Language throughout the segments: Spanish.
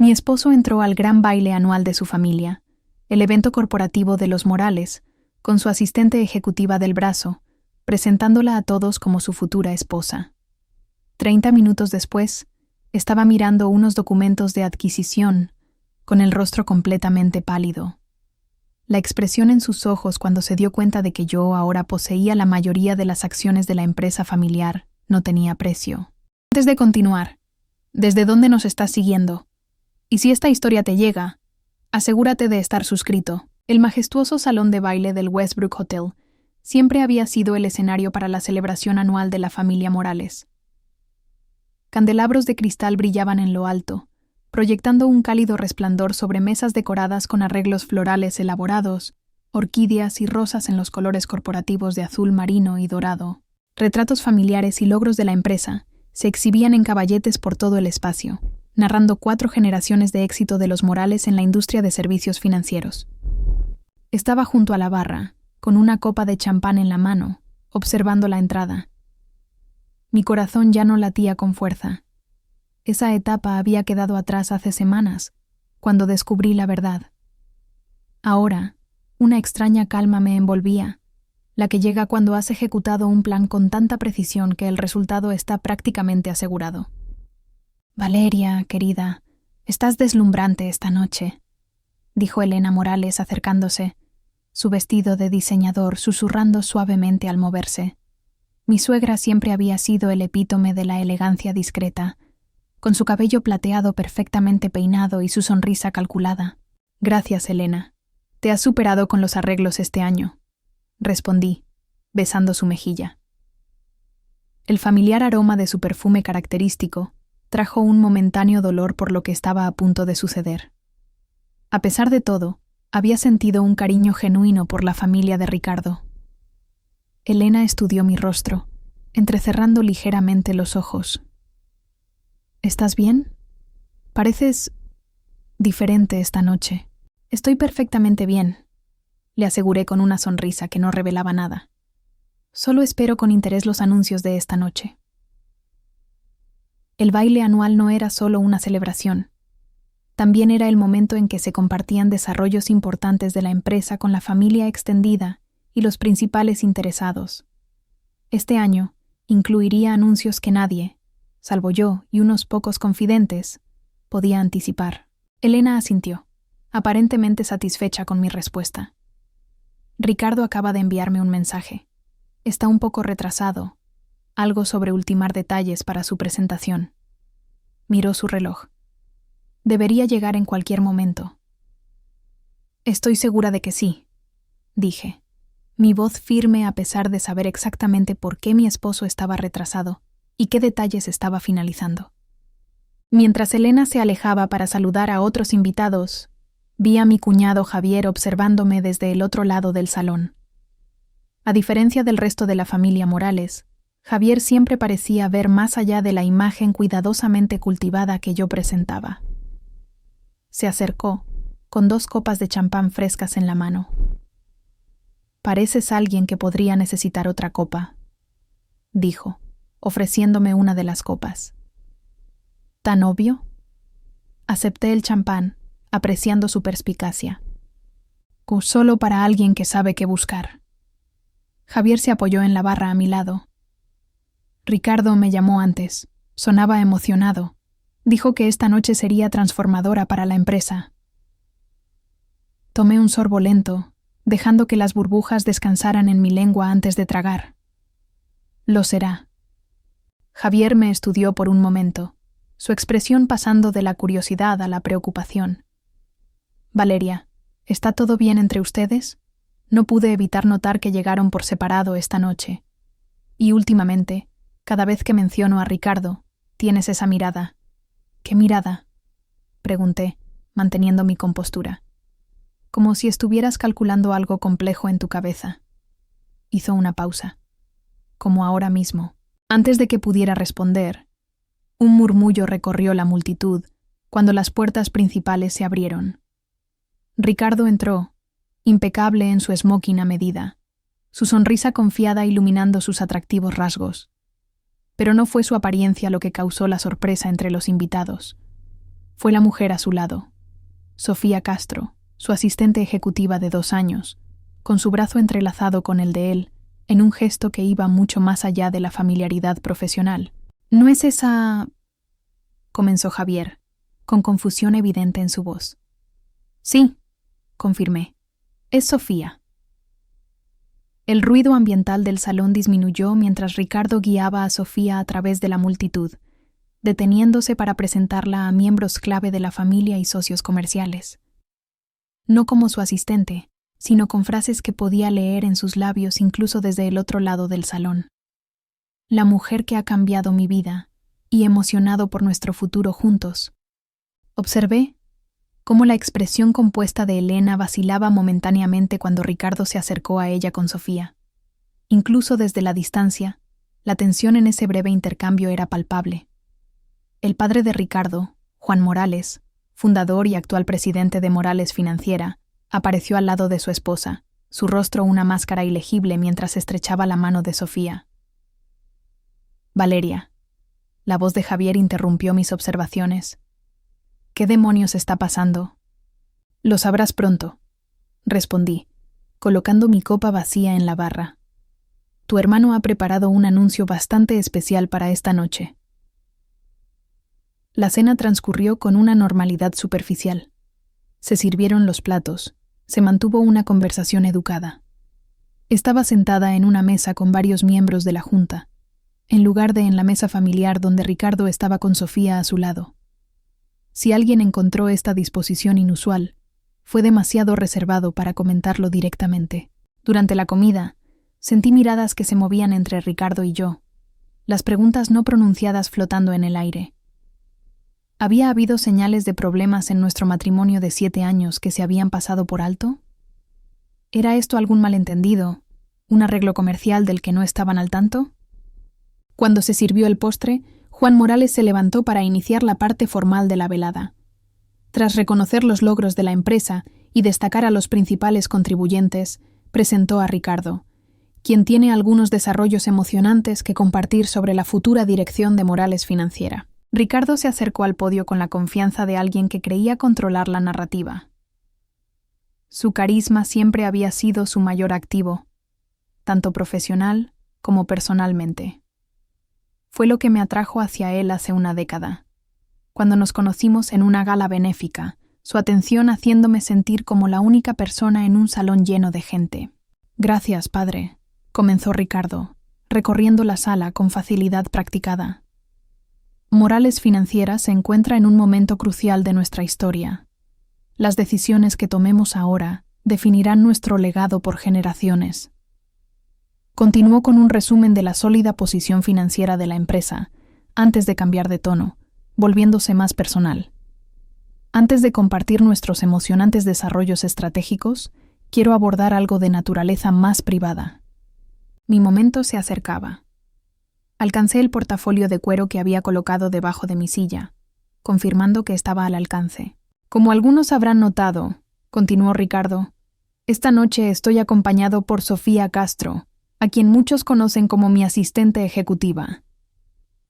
Mi esposo entró al gran baile anual de su familia, el evento corporativo de los Morales, con su asistente ejecutiva del brazo, presentándola a todos como su futura esposa. 30 minutos después, estaba mirando unos documentos de adquisición, con el rostro completamente pálido. La expresión en sus ojos cuando se dio cuenta de que yo ahora poseía la mayoría de las acciones de la empresa familiar no tenía precio. Antes de continuar, ¿desde dónde nos estás siguiendo? Y si esta historia te llega, asegúrate de estar suscrito. El majestuoso salón de baile del Westbrook Hotel siempre había sido el escenario para la celebración anual de la familia Morales. Candelabros de cristal brillaban en lo alto, proyectando un cálido resplandor sobre mesas decoradas con arreglos florales elaborados, orquídeas y rosas en los colores corporativos de azul marino y dorado. Retratos familiares y logros de la empresa se exhibían en caballetes por todo el espacio, narrando 4 generaciones de éxito de los Morales en la industria de servicios financieros. Estaba junto a la barra, con una copa de champán en la mano, observando la entrada. Mi corazón ya no latía con fuerza. Esa etapa había quedado atrás hace semanas, cuando descubrí la verdad. Ahora, una extraña calma me envolvía, la que llega cuando has ejecutado un plan con tanta precisión que el resultado está prácticamente asegurado. Valeria, querida, estás deslumbrante esta noche, dijo Elena Morales acercándose, su vestido de diseñador susurrando suavemente al moverse. Mi suegra siempre había sido el epítome de la elegancia discreta, con su cabello plateado perfectamente peinado y su sonrisa calculada. Gracias, Elena. Te has superado con los arreglos este año, respondí, besando su mejilla. El familiar aroma de su perfume característico trajo un momentáneo dolor por lo que estaba a punto de suceder. A pesar de todo, había sentido un cariño genuino por la familia de Ricardo. Elena estudió mi rostro, entrecerrando ligeramente los ojos. ¿Estás bien? Pareces diferente esta noche. Estoy perfectamente bien, le aseguré con una sonrisa que no revelaba nada. Solo espero con interés los anuncios de esta noche. El baile anual no era solo una celebración. También era el momento en que se compartían desarrollos importantes de la empresa con la familia extendida y los principales interesados. Este año incluiría anuncios que nadie, salvo yo y unos pocos confidentes, podía anticipar. Elena asintió, aparentemente satisfecha con mi respuesta. Ricardo acaba de enviarme un mensaje. Está un poco retrasado, algo sobre ultimar detalles para su presentación. Miró su reloj. Debería llegar en cualquier momento. Estoy segura de que sí, dije, mi voz firme a pesar de saber exactamente por qué mi esposo estaba retrasado y qué detalles estaba finalizando. Mientras Elena se alejaba para saludar a otros invitados, vi a mi cuñado Javier observándome desde el otro lado del salón. A diferencia del resto de la familia Morales, Javier siempre parecía ver más allá de la imagen cuidadosamente cultivada que yo presentaba. Se acercó, con 2 copas de champán frescas en la mano. Pareces alguien que podría necesitar otra copa, dijo, ofreciéndome una de las copas. ¿Tan obvio? Acepté el champán, apreciando su perspicacia. Solo para alguien que sabe qué buscar. Javier se apoyó en la barra a mi lado. Ricardo me llamó antes. Sonaba emocionado. Dijo que esta noche sería transformadora para la empresa. Tomé un sorbo lento, dejando que las burbujas descansaran en mi lengua antes de tragar. Lo será. Javier me estudió por un momento, su expresión pasando de la curiosidad a la preocupación. Valeria, ¿está todo bien entre ustedes? No pude evitar notar que llegaron por separado esta noche. Y últimamente, cada vez que menciono a Ricardo, tienes esa mirada. ¿Qué mirada?, pregunté, manteniendo mi compostura. Como si estuvieras calculando algo complejo en tu cabeza. Hizo una pausa. Como ahora mismo. Antes de que pudiera responder, un murmullo recorrió la multitud cuando las puertas principales se abrieron. Ricardo entró, impecable en su smoking a medida, su sonrisa confiada iluminando sus atractivos rasgos. Pero no fue su apariencia lo que causó la sorpresa entre los invitados. Fue la mujer a su lado, Sofía Castro, su asistente ejecutiva de 2 años, con su brazo entrelazado con el de él, en un gesto que iba mucho más allá de la familiaridad profesional. «¿No es esa...?» comenzó Javier, con confusión evidente en su voz. «Sí», confirmé. «Es Sofía». El ruido ambiental del salón disminuyó mientras Ricardo guiaba a Sofía a través de la multitud, deteniéndose para presentarla a miembros clave de la familia y socios comerciales. No como su asistente, sino con frases que podía leer en sus labios incluso desde el otro lado del salón. La mujer que ha cambiado mi vida, y emocionado por nuestro futuro juntos. Observé cómo la expresión compuesta de Elena vacilaba momentáneamente cuando Ricardo se acercó a ella con Sofía. Incluso desde la distancia, la tensión en ese breve intercambio era palpable. El padre de Ricardo, Juan Morales, fundador y actual presidente de Morales Financiera, apareció al lado de su esposa, su rostro una máscara ilegible mientras estrechaba la mano de Sofía. «Valeria», la voz de Javier interrumpió mis observaciones. «¿Qué demonios está pasando?» «Lo sabrás pronto», respondí, colocando mi copa vacía en la barra. «Tu hermano ha preparado un anuncio bastante especial para esta noche». La cena transcurrió con una normalidad superficial. Se sirvieron los platos, se mantuvo una conversación educada. Estaba sentada en una mesa con varios miembros de la junta, en lugar de en la mesa familiar donde Ricardo estaba con Sofía a su lado. Si alguien encontró esta disposición inusual, fue demasiado reservado para comentarlo directamente. Durante la comida, sentí miradas que se movían entre Ricardo y yo, las preguntas no pronunciadas flotando en el aire. ¿Había habido señales de problemas en nuestro matrimonio de 7 años que se habían pasado por alto? ¿Era esto algún malentendido, un arreglo comercial del que no estaban al tanto? Cuando se sirvió el postre, Juan Morales se levantó para iniciar la parte formal de la velada. Tras reconocer los logros de la empresa y destacar a los principales contribuyentes, presentó a Ricardo, quien tiene algunos desarrollos emocionantes que compartir sobre la futura dirección de Morales Financiera. Ricardo se acercó al podio con la confianza de alguien que creía controlar la narrativa. Su carisma siempre había sido su mayor activo, tanto profesional como personalmente. Fue lo que me atrajo hacia él hace una década, cuando nos conocimos en una gala benéfica, su atención haciéndome sentir como la única persona en un salón lleno de gente. «Gracias, padre», comenzó Ricardo, recorriendo la sala con facilidad practicada. Morales Financiera se encuentra en un momento crucial de nuestra historia. Las decisiones que tomemos ahora definirán nuestro legado por generaciones. Continuó con un resumen de la sólida posición financiera de la empresa, antes de cambiar de tono, volviéndose más personal. Antes de compartir nuestros emocionantes desarrollos estratégicos, quiero abordar algo de naturaleza más privada. Mi momento se acercaba. Alcancé el portafolio de cuero que había colocado debajo de mi silla, confirmando que estaba al alcance. «Como algunos habrán notado», continuó Ricardo, «esta noche estoy acompañado por Sofía Castro, a quien muchos conocen como mi asistente ejecutiva».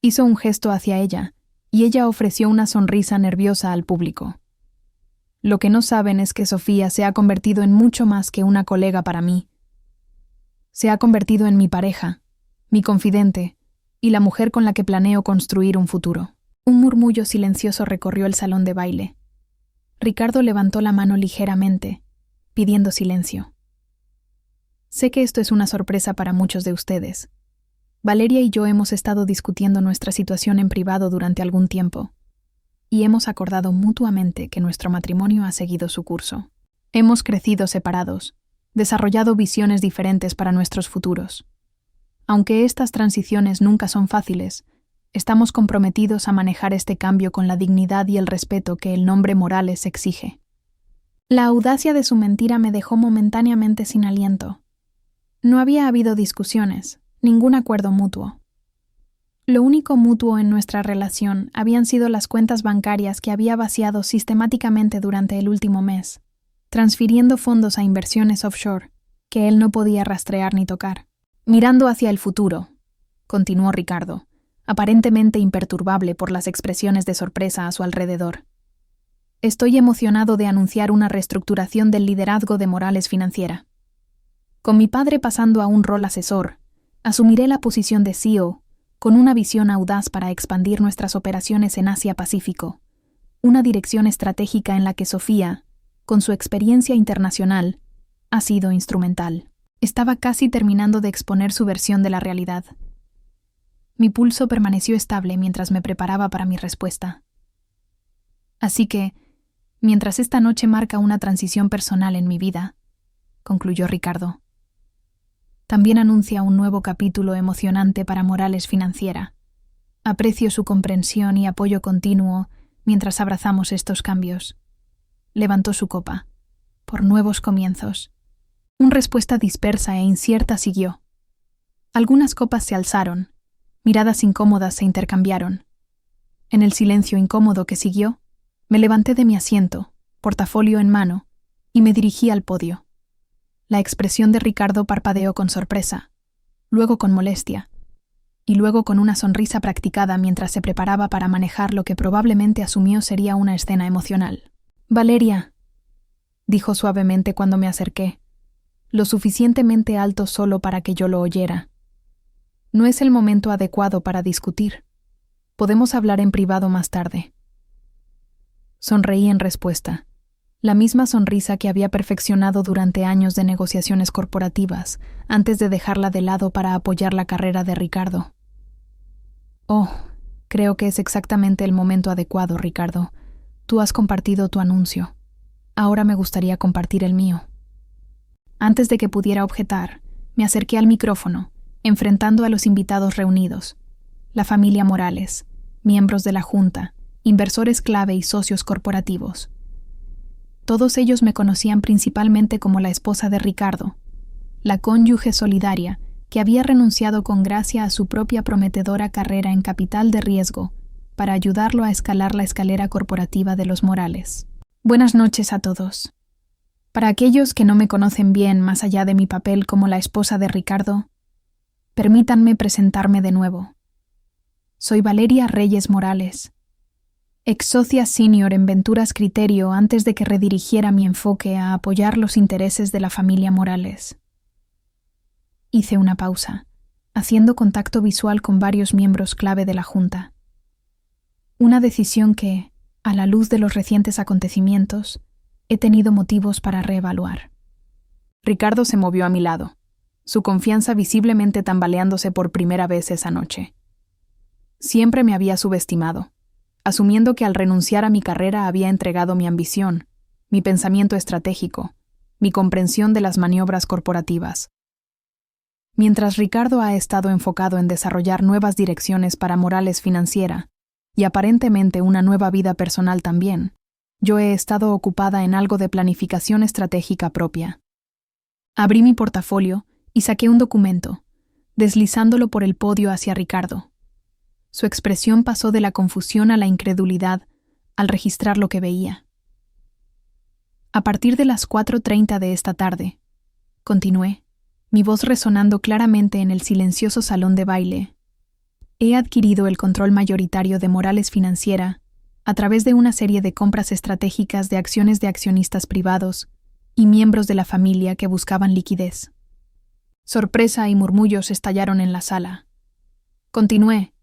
Hizo un gesto hacia ella, y ella ofreció una sonrisa nerviosa al público. Lo que no saben es que Sofía se ha convertido en mucho más que una colega para mí. Se ha convertido en mi pareja, mi confidente, y la mujer con la que planeo construir un futuro. Un murmullo silencioso recorrió el salón de baile. Ricardo levantó la mano ligeramente, pidiendo silencio. Sé que esto es una sorpresa para muchos de ustedes. Valeria y yo hemos estado discutiendo nuestra situación en privado durante algún tiempo, y hemos acordado mutuamente que nuestro matrimonio ha seguido su curso. Hemos crecido separados, desarrollado visiones diferentes para nuestros futuros. Aunque estas transiciones nunca son fáciles, estamos comprometidos a manejar este cambio con la dignidad y el respeto que el nombre Morales exige. La audacia de su mentira me dejó momentáneamente sin aliento. No había habido discusiones, ningún acuerdo mutuo. Lo único mutuo en nuestra relación habían sido las cuentas bancarias que había vaciado sistemáticamente durante el último mes, transfiriendo fondos a inversiones offshore que él no podía rastrear ni tocar. «Mirando hacia el futuro», continuó Ricardo, aparentemente imperturbable por las expresiones de sorpresa a su alrededor. Estoy emocionado de anunciar una reestructuración del liderazgo de Morales Financiera. Con mi padre pasando a un rol asesor, asumiré la posición de CEO, con una visión audaz para expandir nuestras operaciones en Asia-Pacífico, una dirección estratégica en la que Sofía, con su experiencia internacional, ha sido instrumental. Estaba casi terminando de exponer su versión de la realidad. Mi pulso permaneció estable mientras me preparaba para mi respuesta. Así que, mientras esta noche marca una transición personal en mi vida, concluyó Ricardo, también anuncia un nuevo capítulo emocionante para Morales Financiera. Aprecio su comprensión y apoyo continuo mientras abrazamos estos cambios. Levantó su copa. Por nuevos comienzos. Una respuesta dispersa e incierta siguió. Algunas copas se alzaron. Miradas incómodas se intercambiaron. En el silencio incómodo que siguió, me levanté de mi asiento, portafolio en mano, y me dirigí al podio. La expresión de Ricardo parpadeó con sorpresa, luego con molestia, y luego con una sonrisa practicada mientras se preparaba para manejar lo que probablemente asumió sería una escena emocional. «Valeria», dijo suavemente cuando me acerqué, lo suficientemente alto solo para que yo lo oyera. «No es el momento adecuado para discutir. Podemos hablar en privado más tarde». Sonreí en respuesta. La misma sonrisa que había perfeccionado durante años de negociaciones corporativas, antes de dejarla de lado para apoyar la carrera de Ricardo. «Oh, creo que es exactamente el momento adecuado, Ricardo. Tú has compartido tu anuncio. Ahora me gustaría compartir el mío». Antes de que pudiera objetar, me acerqué al micrófono, enfrentando a los invitados reunidos, la familia Morales, miembros de la Junta, inversores clave y socios corporativos. Todos ellos me conocían principalmente como la esposa de Ricardo, la cónyuge solidaria que había renunciado con gracia a su propia prometedora carrera en capital de riesgo para ayudarlo a escalar la escalera corporativa de los Morales. Buenas noches a todos. Para aquellos que no me conocen bien más allá de mi papel como la esposa de Ricardo, permítanme presentarme de nuevo. Soy Valeria Reyes Morales, ex socia senior en Venturas Criterio antes de que redirigiera mi enfoque a apoyar los intereses de la familia Morales. Hice una pausa, haciendo contacto visual con varios miembros clave de la Junta. Una decisión que, a la luz de los recientes acontecimientos, he tenido motivos para reevaluar. Ricardo se movió a mi lado, su confianza visiblemente tambaleándose por primera vez esa noche. Siempre me había subestimado, asumiendo que al renunciar a mi carrera había entregado mi ambición, mi pensamiento estratégico, mi comprensión de las maniobras corporativas. Mientras Ricardo ha estado enfocado en desarrollar nuevas direcciones para Morales Financiera, y aparentemente una nueva vida personal también, yo he estado ocupada en algo de planificación estratégica propia. Abrí mi portafolio y saqué un documento, deslizándolo por el podio hacia Ricardo. Su expresión pasó de la confusión a la incredulidad al registrar lo que veía. A partir de las 4:30 de esta tarde, continué, mi voz resonando claramente en el silencioso salón de baile, he adquirido el control mayoritario de Morales Financiera a través de una serie de compras estratégicas de acciones de accionistas privados y miembros de la familia que buscaban liquidez. Sorpresa y murmullos estallaron en la sala. Continué,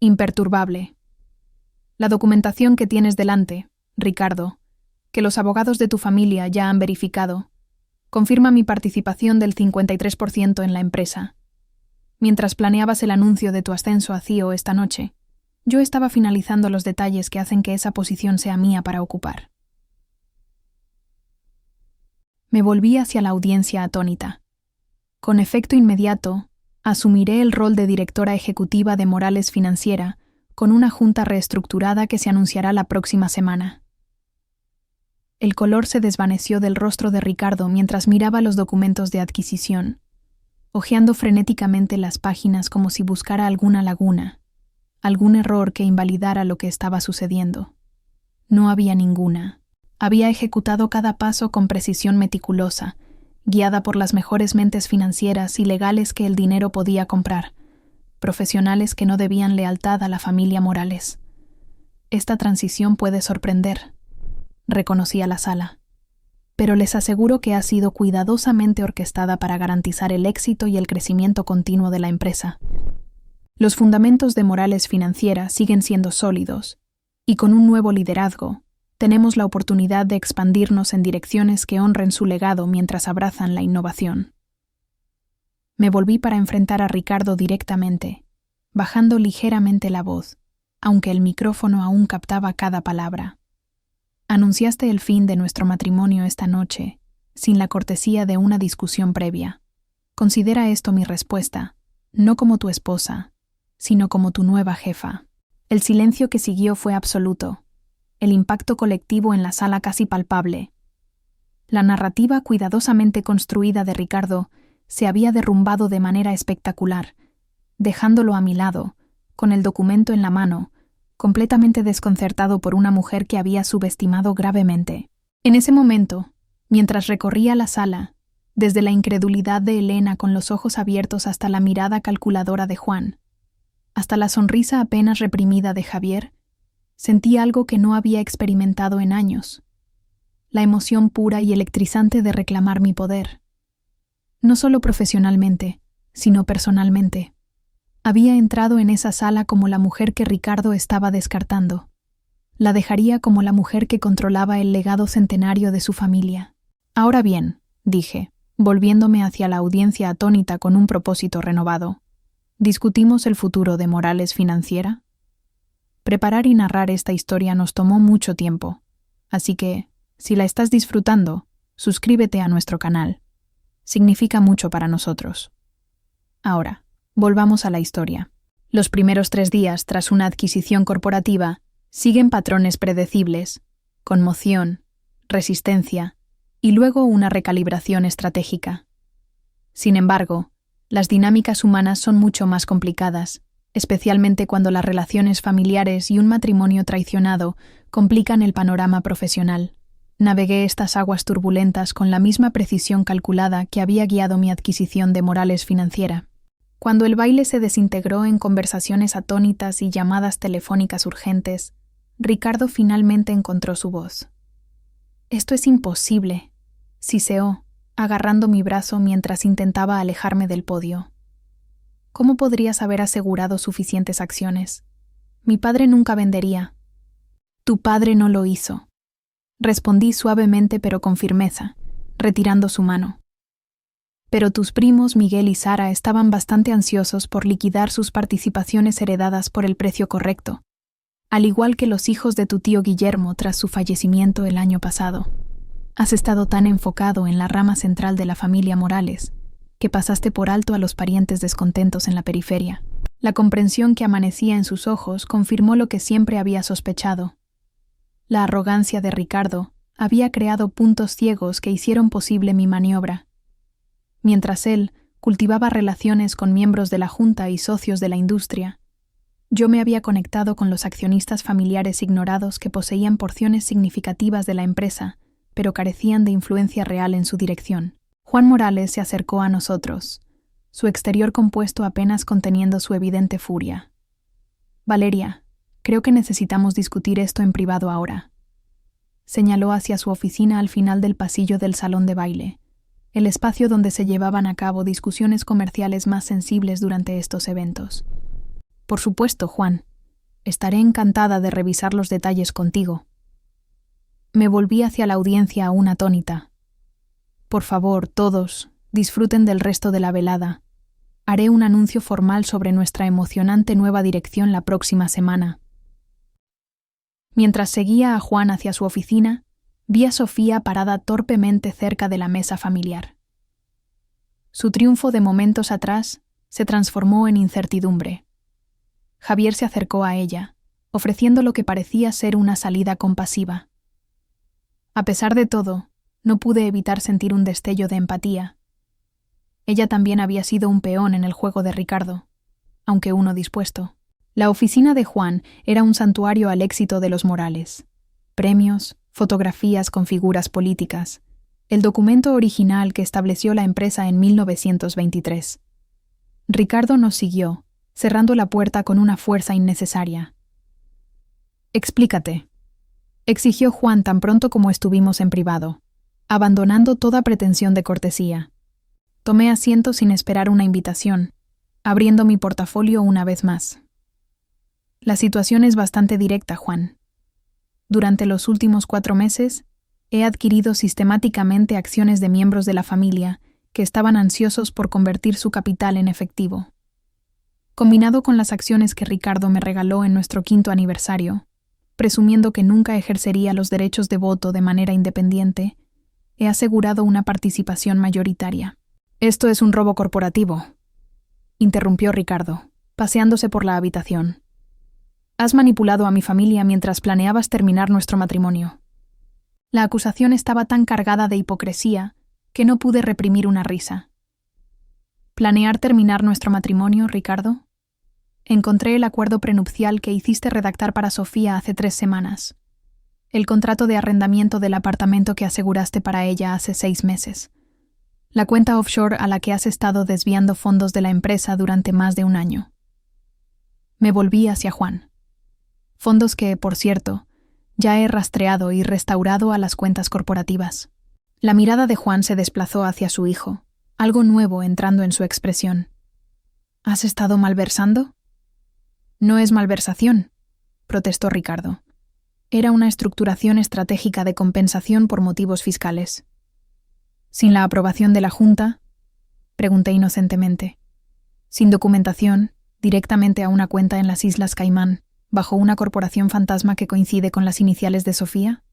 imperturbable. La documentación que tienes delante, Ricardo, que los abogados de tu familia ya han verificado, confirma mi participación del 53% en la empresa. Mientras planeabas el anuncio de tu ascenso a CEO esta noche, yo estaba finalizando los detalles que hacen que esa posición sea mía para ocupar. Me volví hacia la audiencia atónita. Con efecto inmediato, asumiré el rol de directora ejecutiva de Morales Financiera con una junta reestructurada que se anunciará la próxima semana. El color se desvaneció del rostro de Ricardo mientras miraba los documentos de adquisición, hojeando frenéticamente las páginas como si buscara alguna laguna, algún error que invalidara lo que estaba sucediendo. No había ninguna. Había ejecutado cada paso con precisión meticulosa, guiada por las mejores mentes financieras y legales que el dinero podía comprar, profesionales que no debían lealtad a la familia Morales. Esta transición puede sorprender. Reconocí a la sala. Pero les aseguro que ha sido cuidadosamente orquestada para garantizar el éxito y el crecimiento continuo de la empresa. Los fundamentos de Morales Financiera siguen siendo sólidos, y con un nuevo liderazgo, tenemos la oportunidad de expandirnos en direcciones que honren su legado mientras abrazan la innovación. Me volví para enfrentar a Ricardo directamente, bajando ligeramente la voz, aunque el micrófono aún captaba cada palabra. Anunciaste el fin de nuestro matrimonio esta noche, sin la cortesía de una discusión previa. Considera esto mi respuesta, no como tu esposa, sino como tu nueva jefa. El silencio que siguió fue absoluto, el impacto colectivo en la sala casi palpable. La narrativa cuidadosamente construida de Ricardo se había derrumbado de manera espectacular, dejándolo a mi lado, con el documento en la mano, completamente desconcertado por una mujer que había subestimado gravemente. En ese momento, mientras recorría la sala, desde la incredulidad de Elena con los ojos abiertos hasta la mirada calculadora de Juan, hasta la sonrisa apenas reprimida de Javier, sentí algo que no había experimentado en años, la emoción pura y electrizante de reclamar mi poder. No solo profesionalmente, sino personalmente. Había entrado en esa sala como la mujer que Ricardo estaba descartando. La dejaría como la mujer que controlaba el legado centenario de su familia. Ahora bien, dije, volviéndome hacia la audiencia atónita con un propósito renovado, ¿discutimos el futuro de Morales Financiera? Preparar y narrar esta historia nos tomó mucho tiempo, así que, si la estás disfrutando, suscríbete a nuestro canal. Significa mucho para nosotros. Ahora, volvamos a la historia. Los primeros 3 días tras una adquisición corporativa siguen patrones predecibles, conmoción, resistencia y luego una recalibración estratégica. Sin embargo, las dinámicas humanas son mucho más complicadas, especialmente cuando las relaciones familiares y un matrimonio traicionado complican el panorama profesional. Navegué estas aguas turbulentas con la misma precisión calculada que había guiado mi adquisición de Morales Financiera. Cuando el baile se desintegró en conversaciones atónitas y llamadas telefónicas urgentes, Ricardo finalmente encontró su voz. «Esto es imposible», siseó, agarrando mi brazo mientras intentaba alejarme del podio. «¿Cómo podrías haber asegurado suficientes acciones? Mi padre nunca vendería». «Tu padre no lo hizo», respondí suavemente pero con firmeza, retirando su mano. «Pero tus primos Miguel y Sara estaban bastante ansiosos por liquidar sus participaciones heredadas por el precio correcto, al igual que los hijos de tu tío Guillermo tras su fallecimiento el año pasado. Has estado tan enfocado en la rama central de la familia Morales que pasaste por alto a los parientes descontentos en la periferia». La comprensión que amanecía en sus ojos confirmó lo que siempre había sospechado. La arrogancia de Ricardo había creado puntos ciegos que hicieron posible mi maniobra. Mientras él cultivaba relaciones con miembros de la Junta y socios de la industria, yo me había conectado con los accionistas familiares ignorados que poseían porciones significativas de la empresa, pero carecían de influencia real en su dirección. Juan Morales se acercó a nosotros, su exterior compuesto apenas conteniendo su evidente furia. «Valeria, creo que necesitamos discutir esto en privado ahora», señaló hacia su oficina al final del pasillo del salón de baile, el espacio donde se llevaban a cabo discusiones comerciales más sensibles durante estos eventos. «Por supuesto, Juan. Estaré encantada de revisar los detalles contigo». Me volví hacia la audiencia aún atónita. «Por favor, todos, disfruten del resto de la velada. Haré un anuncio formal sobre nuestra emocionante nueva dirección la próxima semana». Mientras seguía a Juan hacia su oficina, vi a Sofía parada torpemente cerca de la mesa familiar. Su triunfo de momentos atrás se transformó en incertidumbre. Javier se acercó a ella, ofreciendo lo que parecía ser una salida compasiva. A pesar de todo, no pude evitar sentir un destello de empatía. Ella también había sido un peón en el juego de Ricardo, aunque uno dispuesto. La oficina de Juan era un santuario al éxito de los Morales. Premios, fotografías con figuras políticas, el documento original que estableció la empresa en 1923. Ricardo nos siguió, cerrando la puerta con una fuerza innecesaria. «Explícate». exigió Juan tan pronto como estuvimos en privado, abandonando toda pretensión de cortesía. Tomé asiento sin esperar una invitación, abriendo mi portafolio una vez más. La situación es bastante directa, Juan. Durante los últimos 4 meses, he adquirido sistemáticamente acciones de miembros de la familia que estaban ansiosos por convertir su capital en efectivo. Combinado con las acciones que Ricardo me regaló en nuestro 5º aniversario, presumiendo que nunca ejercería los derechos de voto de manera independiente, he asegurado una participación mayoritaria. «Esto es un robo corporativo», interrumpió Ricardo, paseándose por la habitación. «Has manipulado a mi familia mientras planeabas terminar nuestro matrimonio». La acusación estaba tan cargada de hipocresía que no pude reprimir una risa. ¿Planear terminar nuestro matrimonio, Ricardo? Encontré el acuerdo prenupcial que hiciste redactar para Sofía hace 3 semanas. El contrato de arrendamiento del apartamento que aseguraste para ella hace 6 meses. La cuenta offshore a la que has estado desviando fondos de la empresa durante más de 1 año. Me volví hacia Juan. Fondos que, por cierto, ya he rastreado y restaurado a las cuentas corporativas. La mirada de Juan se desplazó hacia su hijo, algo nuevo entrando en su expresión. ¿Has estado malversando? No es malversación, protestó Ricardo. Era una estructuración estratégica de compensación por motivos fiscales. ¿Sin la aprobación de la Junta? Pregunté inocentemente. Sin documentación, directamente a una cuenta en las Islas Caimán, bajo una corporación fantasma que coincide con las iniciales de Sofía.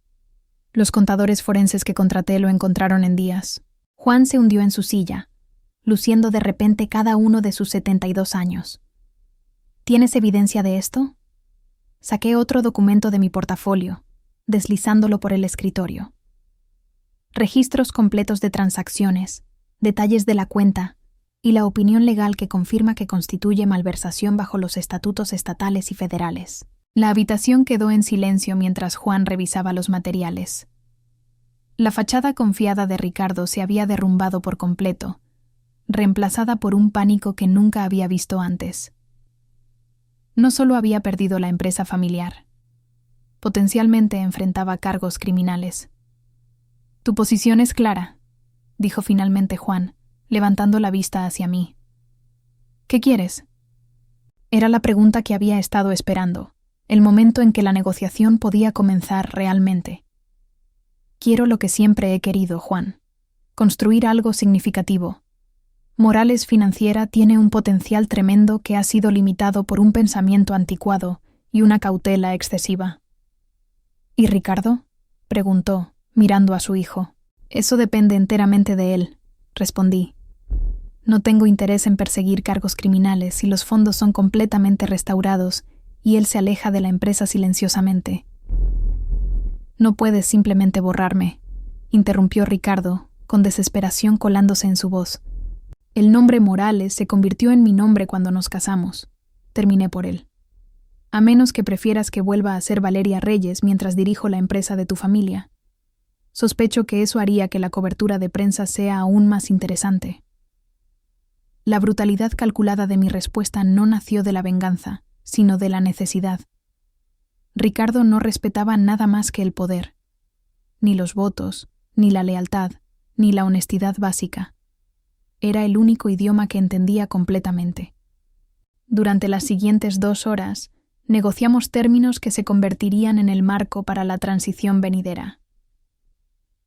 Los contadores forenses que contraté lo encontraron en días. Juan se hundió en su silla, luciendo de repente cada uno de sus 72 años. ¿Tienes evidencia de esto? Saqué otro documento de mi portafolio, deslizándolo por el escritorio. Registros completos de transacciones, detalles de la cuenta y la opinión legal que confirma que constituye malversación bajo los estatutos estatales y federales. La habitación quedó en silencio mientras Juan revisaba los materiales. La fachada confiada de Ricardo se había derrumbado por completo, reemplazada por un pánico que nunca había visto antes. No solo había perdido la empresa familiar, potencialmente enfrentaba cargos criminales. «Tu posición es clara», dijo finalmente Juan, levantando la vista hacia mí. «¿Qué quieres?» Era la pregunta que había estado esperando, el momento en que la negociación podía comenzar realmente. «Quiero lo que siempre he querido, Juan. Construir algo significativo. Morales Financiera tiene un potencial tremendo que ha sido limitado por un pensamiento anticuado y una cautela excesiva». «¿Y Ricardo?», preguntó, mirando a su hijo. «Eso depende enteramente de él», respondí. «No tengo interés en perseguir cargos criminales si los fondos son completamente restaurados y él se aleja de la empresa silenciosamente». «No puedes simplemente borrarme», interrumpió Ricardo, con desesperación colándose en su voz. «El nombre Morales se convirtió en mi nombre cuando nos casamos», terminé por él. «A menos que prefieras que vuelva a ser Valeria Reyes mientras dirijo la empresa de tu familia. Sospecho que eso haría que la cobertura de prensa sea aún más interesante». La brutalidad calculada de mi respuesta no nació de la venganza, sino de la necesidad. Ricardo no respetaba nada más que el poder, ni los votos, ni la lealtad, ni la honestidad básica. Era el único idioma que entendía completamente. Durante las siguientes 2 horas, negociamos términos que se convertirían en el marco para la transición venidera.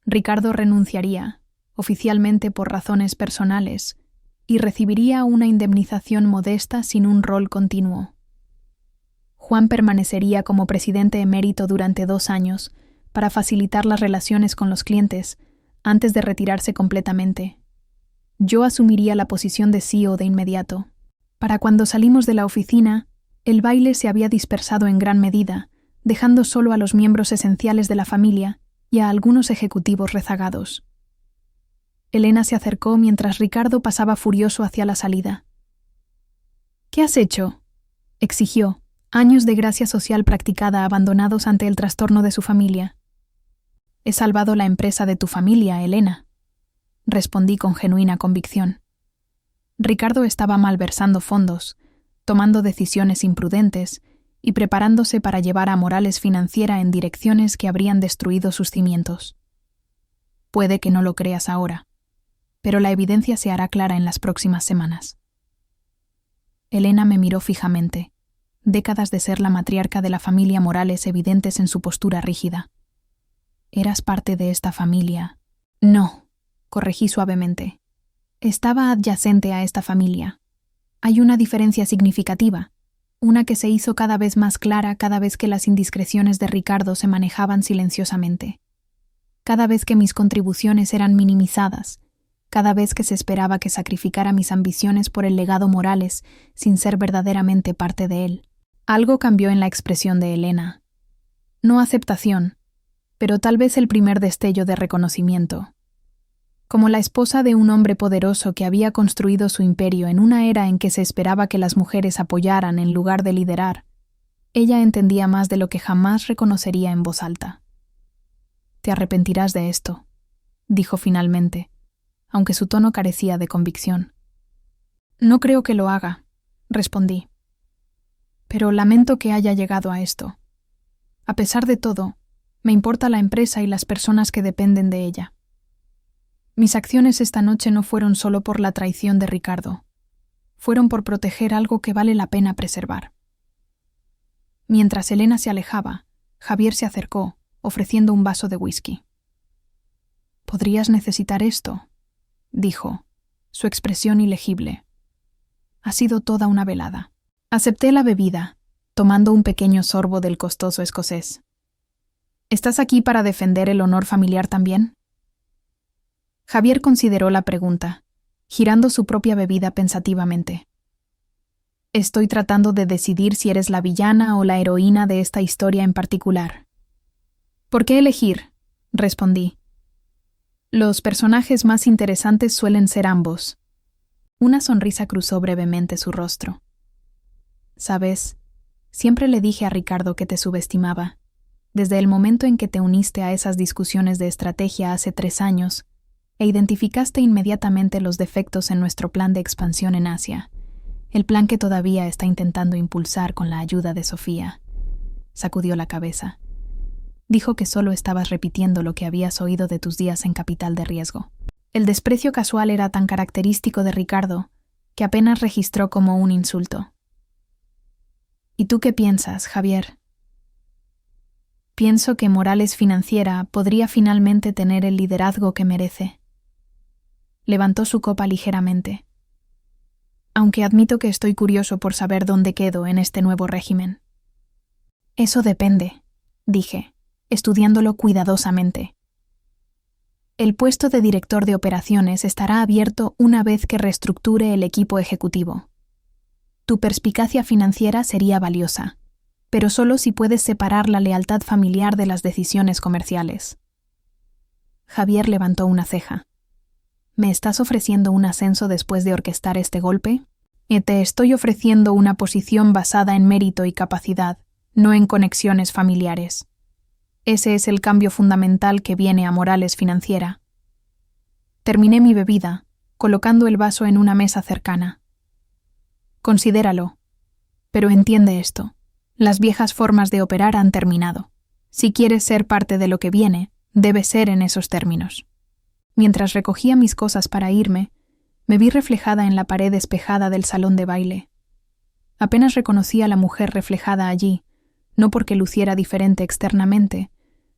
Ricardo renunciaría, oficialmente por razones personales, y recibiría una indemnización modesta sin un rol continuo. Juan permanecería como presidente emérito durante 2 años para facilitar las relaciones con los clientes antes de retirarse completamente. Yo asumiría la posición de CEO de inmediato. Para cuando salimos de la oficina, el baile se había dispersado en gran medida, dejando solo a los miembros esenciales de la familia y a algunos ejecutivos rezagados. Elena se acercó mientras Ricardo pasaba furioso hacia la salida. «¿Qué has hecho?», exigió, años de gracia social practicada abandonados ante el trastorno de su familia. «He salvado la empresa de tu familia, Elena», respondí con genuina convicción. Ricardo estaba malversando fondos, tomando decisiones imprudentes y preparándose para llevar a Morales Financiera en direcciones que habrían destruido sus cimientos. Puede que no lo creas ahora, pero la evidencia se hará clara en las próximas semanas. Elena me miró fijamente, décadas de ser la matriarca de la familia Morales evidentes en su postura rígida. ¿Eras parte de esta familia? No, corregí suavemente. Estaba adyacente a esta familia. Hay una diferencia significativa, una que se hizo cada vez más clara cada vez que las indiscreciones de Ricardo se manejaban silenciosamente, cada vez que mis contribuciones eran minimizadas, cada vez que se esperaba que sacrificara mis ambiciones por el legado Morales sin ser verdaderamente parte de él. Algo cambió en la expresión de Elena. No aceptación, pero tal vez el primer destello de reconocimiento. Como la esposa de un hombre poderoso que había construido su imperio en una era en que se esperaba que las mujeres apoyaran en lugar de liderar, ella entendía más de lo que jamás reconocería en voz alta. «Te arrepentirás de esto», dijo finalmente, aunque su tono carecía de convicción. «No creo que lo haga», respondí. «Pero lamento que haya llegado a esto. A pesar de todo, me importa la empresa y las personas que dependen de ella. Mis acciones esta noche no fueron solo por la traición de Ricardo. Fueron por proteger algo que vale la pena preservar». Mientras Elena se alejaba, Javier se acercó, ofreciendo un vaso de whisky. «Podrías necesitar esto», dijo, su expresión ilegible. «Ha sido toda una velada». Acepté la bebida, tomando un pequeño sorbo del costoso escocés. «¿Estás aquí para defender el honor familiar también?». Javier consideró la pregunta, girando su propia bebida pensativamente. «Estoy tratando de decidir si eres la villana o la heroína de esta historia en particular». «¿Por qué elegir?», respondí. «Los personajes más interesantes suelen ser ambos». Una sonrisa cruzó brevemente su rostro. «Sabes, siempre le dije a Ricardo que te subestimaba. Desde el momento en que te uniste a esas discusiones de estrategia hace 3 años, e identificaste inmediatamente los defectos en nuestro plan de expansión en Asia, el plan que todavía está intentando impulsar con la ayuda de Sofía». Sacudió la cabeza. Dijo que solo estabas repitiendo lo que habías oído de tus días en Capital de Riesgo. El desprecio casual era tan característico de Ricardo que apenas registró como un insulto. «¿Y tú qué piensas, Javier?». «Pienso que Morales Financiera podría finalmente tener el liderazgo que merece». Levantó su copa ligeramente. «Aunque admito que estoy curioso por saber dónde quedo en este nuevo régimen». «Eso depende», dije, estudiándolo cuidadosamente. «El puesto de director de operaciones estará abierto una vez que reestructure el equipo ejecutivo. Tu perspicacia financiera sería valiosa, pero solo si puedes separar la lealtad familiar de las decisiones comerciales». Javier levantó una ceja. «¿Me estás ofreciendo un ascenso después de orquestar este golpe? Te estoy ofreciendo una posición basada en mérito y capacidad, no en conexiones familiares. Ese es el cambio fundamental que viene a Morales Financiera». Terminé mi bebida, colocando el vaso en una mesa cercana. «Considéralo. Pero entiende esto. Las viejas formas de operar han terminado. Si quieres ser parte de lo que viene, debe ser en esos términos». Mientras recogía mis cosas para irme, me vi reflejada en la pared espejada del salón de baile. Apenas reconocí a la mujer reflejada allí, no porque luciera diferente externamente,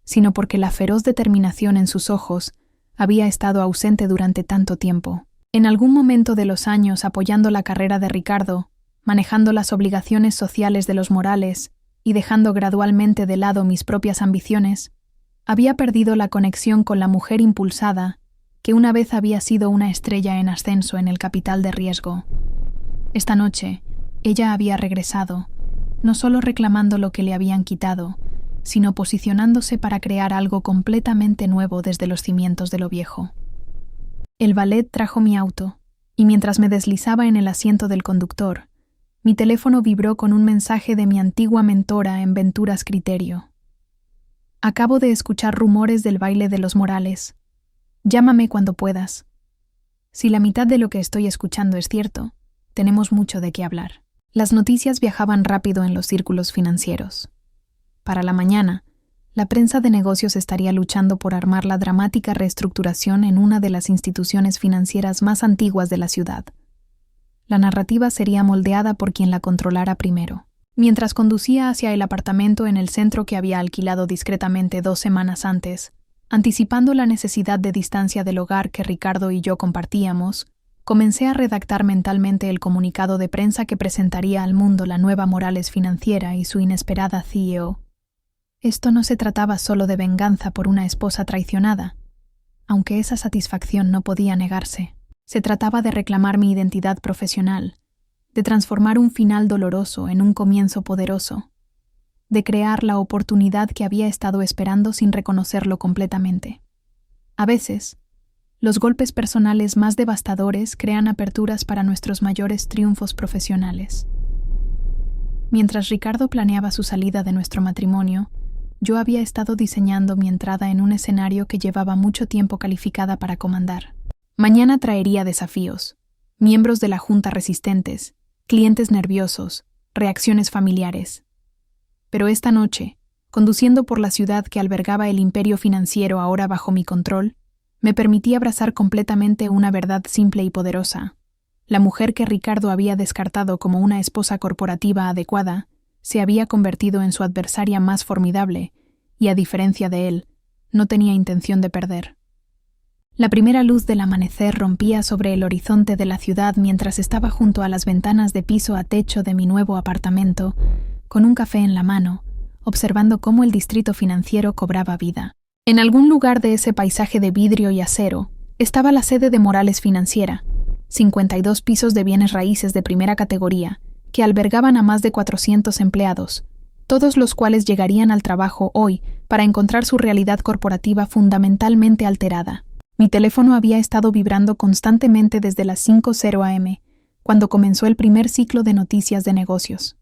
sino porque la feroz determinación en sus ojos había estado ausente durante tanto tiempo. En algún momento de los años, apoyando la carrera de Ricardo, manejando las obligaciones sociales de los Morales y dejando gradualmente de lado mis propias ambiciones, había perdido la conexión con la mujer impulsada que una vez había sido una estrella en ascenso en el Capital de Riesgo. Esta noche, ella había regresado, no solo reclamando lo que le habían quitado, sino posicionándose para crear algo completamente nuevo desde los cimientos de lo viejo. El valet trajo mi auto, y mientras me deslizaba en el asiento del conductor, mi teléfono vibró con un mensaje de mi antigua mentora en Venturas Criterio. «Acabo de escuchar rumores del baile de los Morales. Llámame cuando puedas. Si la mitad de lo que estoy escuchando es cierto, tenemos mucho de qué hablar». Las noticias viajaban rápido en los círculos financieros. Para la mañana, la prensa de negocios estaría luchando por armar la dramática reestructuración en una de las instituciones financieras más antiguas de la ciudad. La narrativa sería moldeada por quien la controlara primero. Mientras conducía hacia el apartamento en el centro que había alquilado discretamente 2 semanas antes, anticipando la necesidad de distancia del hogar que Ricardo y yo compartíamos, comencé a redactar mentalmente el comunicado de prensa que presentaría al mundo la nueva Morales Financiera y su inesperada CEO. Esto no se trataba solo de venganza por una esposa traicionada, aunque esa satisfacción no podía negarse. Se trataba de reclamar mi identidad profesional, de transformar un final doloroso en un comienzo poderoso, de crear la oportunidad que había estado esperando sin reconocerlo completamente. A veces, los golpes personales más devastadores crean aperturas para nuestros mayores triunfos profesionales. Mientras Ricardo planeaba su salida de nuestro matrimonio, yo había estado diseñando mi entrada en un escenario que llevaba mucho tiempo calificada para comandar. Mañana traería desafíos, miembros de la junta resistentes, clientes nerviosos, reacciones familiares. Pero esta noche, conduciendo por la ciudad que albergaba el imperio financiero ahora bajo mi control, me permití abrazar completamente una verdad simple y poderosa. La mujer que Ricardo había descartado como una esposa corporativa adecuada se había convertido en su adversaria más formidable y, a diferencia de él, no tenía intención de perder. La primera luz del amanecer rompía sobre el horizonte de la ciudad mientras estaba junto a las ventanas de piso a techo de mi nuevo apartamento, con un café en la mano, observando cómo el distrito financiero cobraba vida. En algún lugar de ese paisaje de vidrio y acero estaba la sede de Morales Financiera, 52 pisos de bienes raíces de primera categoría, que albergaban a más de 400 empleados, todos los cuales llegarían al trabajo hoy para encontrar su realidad corporativa fundamentalmente alterada. Mi teléfono había estado vibrando constantemente desde las 5:00 a.m., cuando comenzó el primer ciclo de noticias de negocios.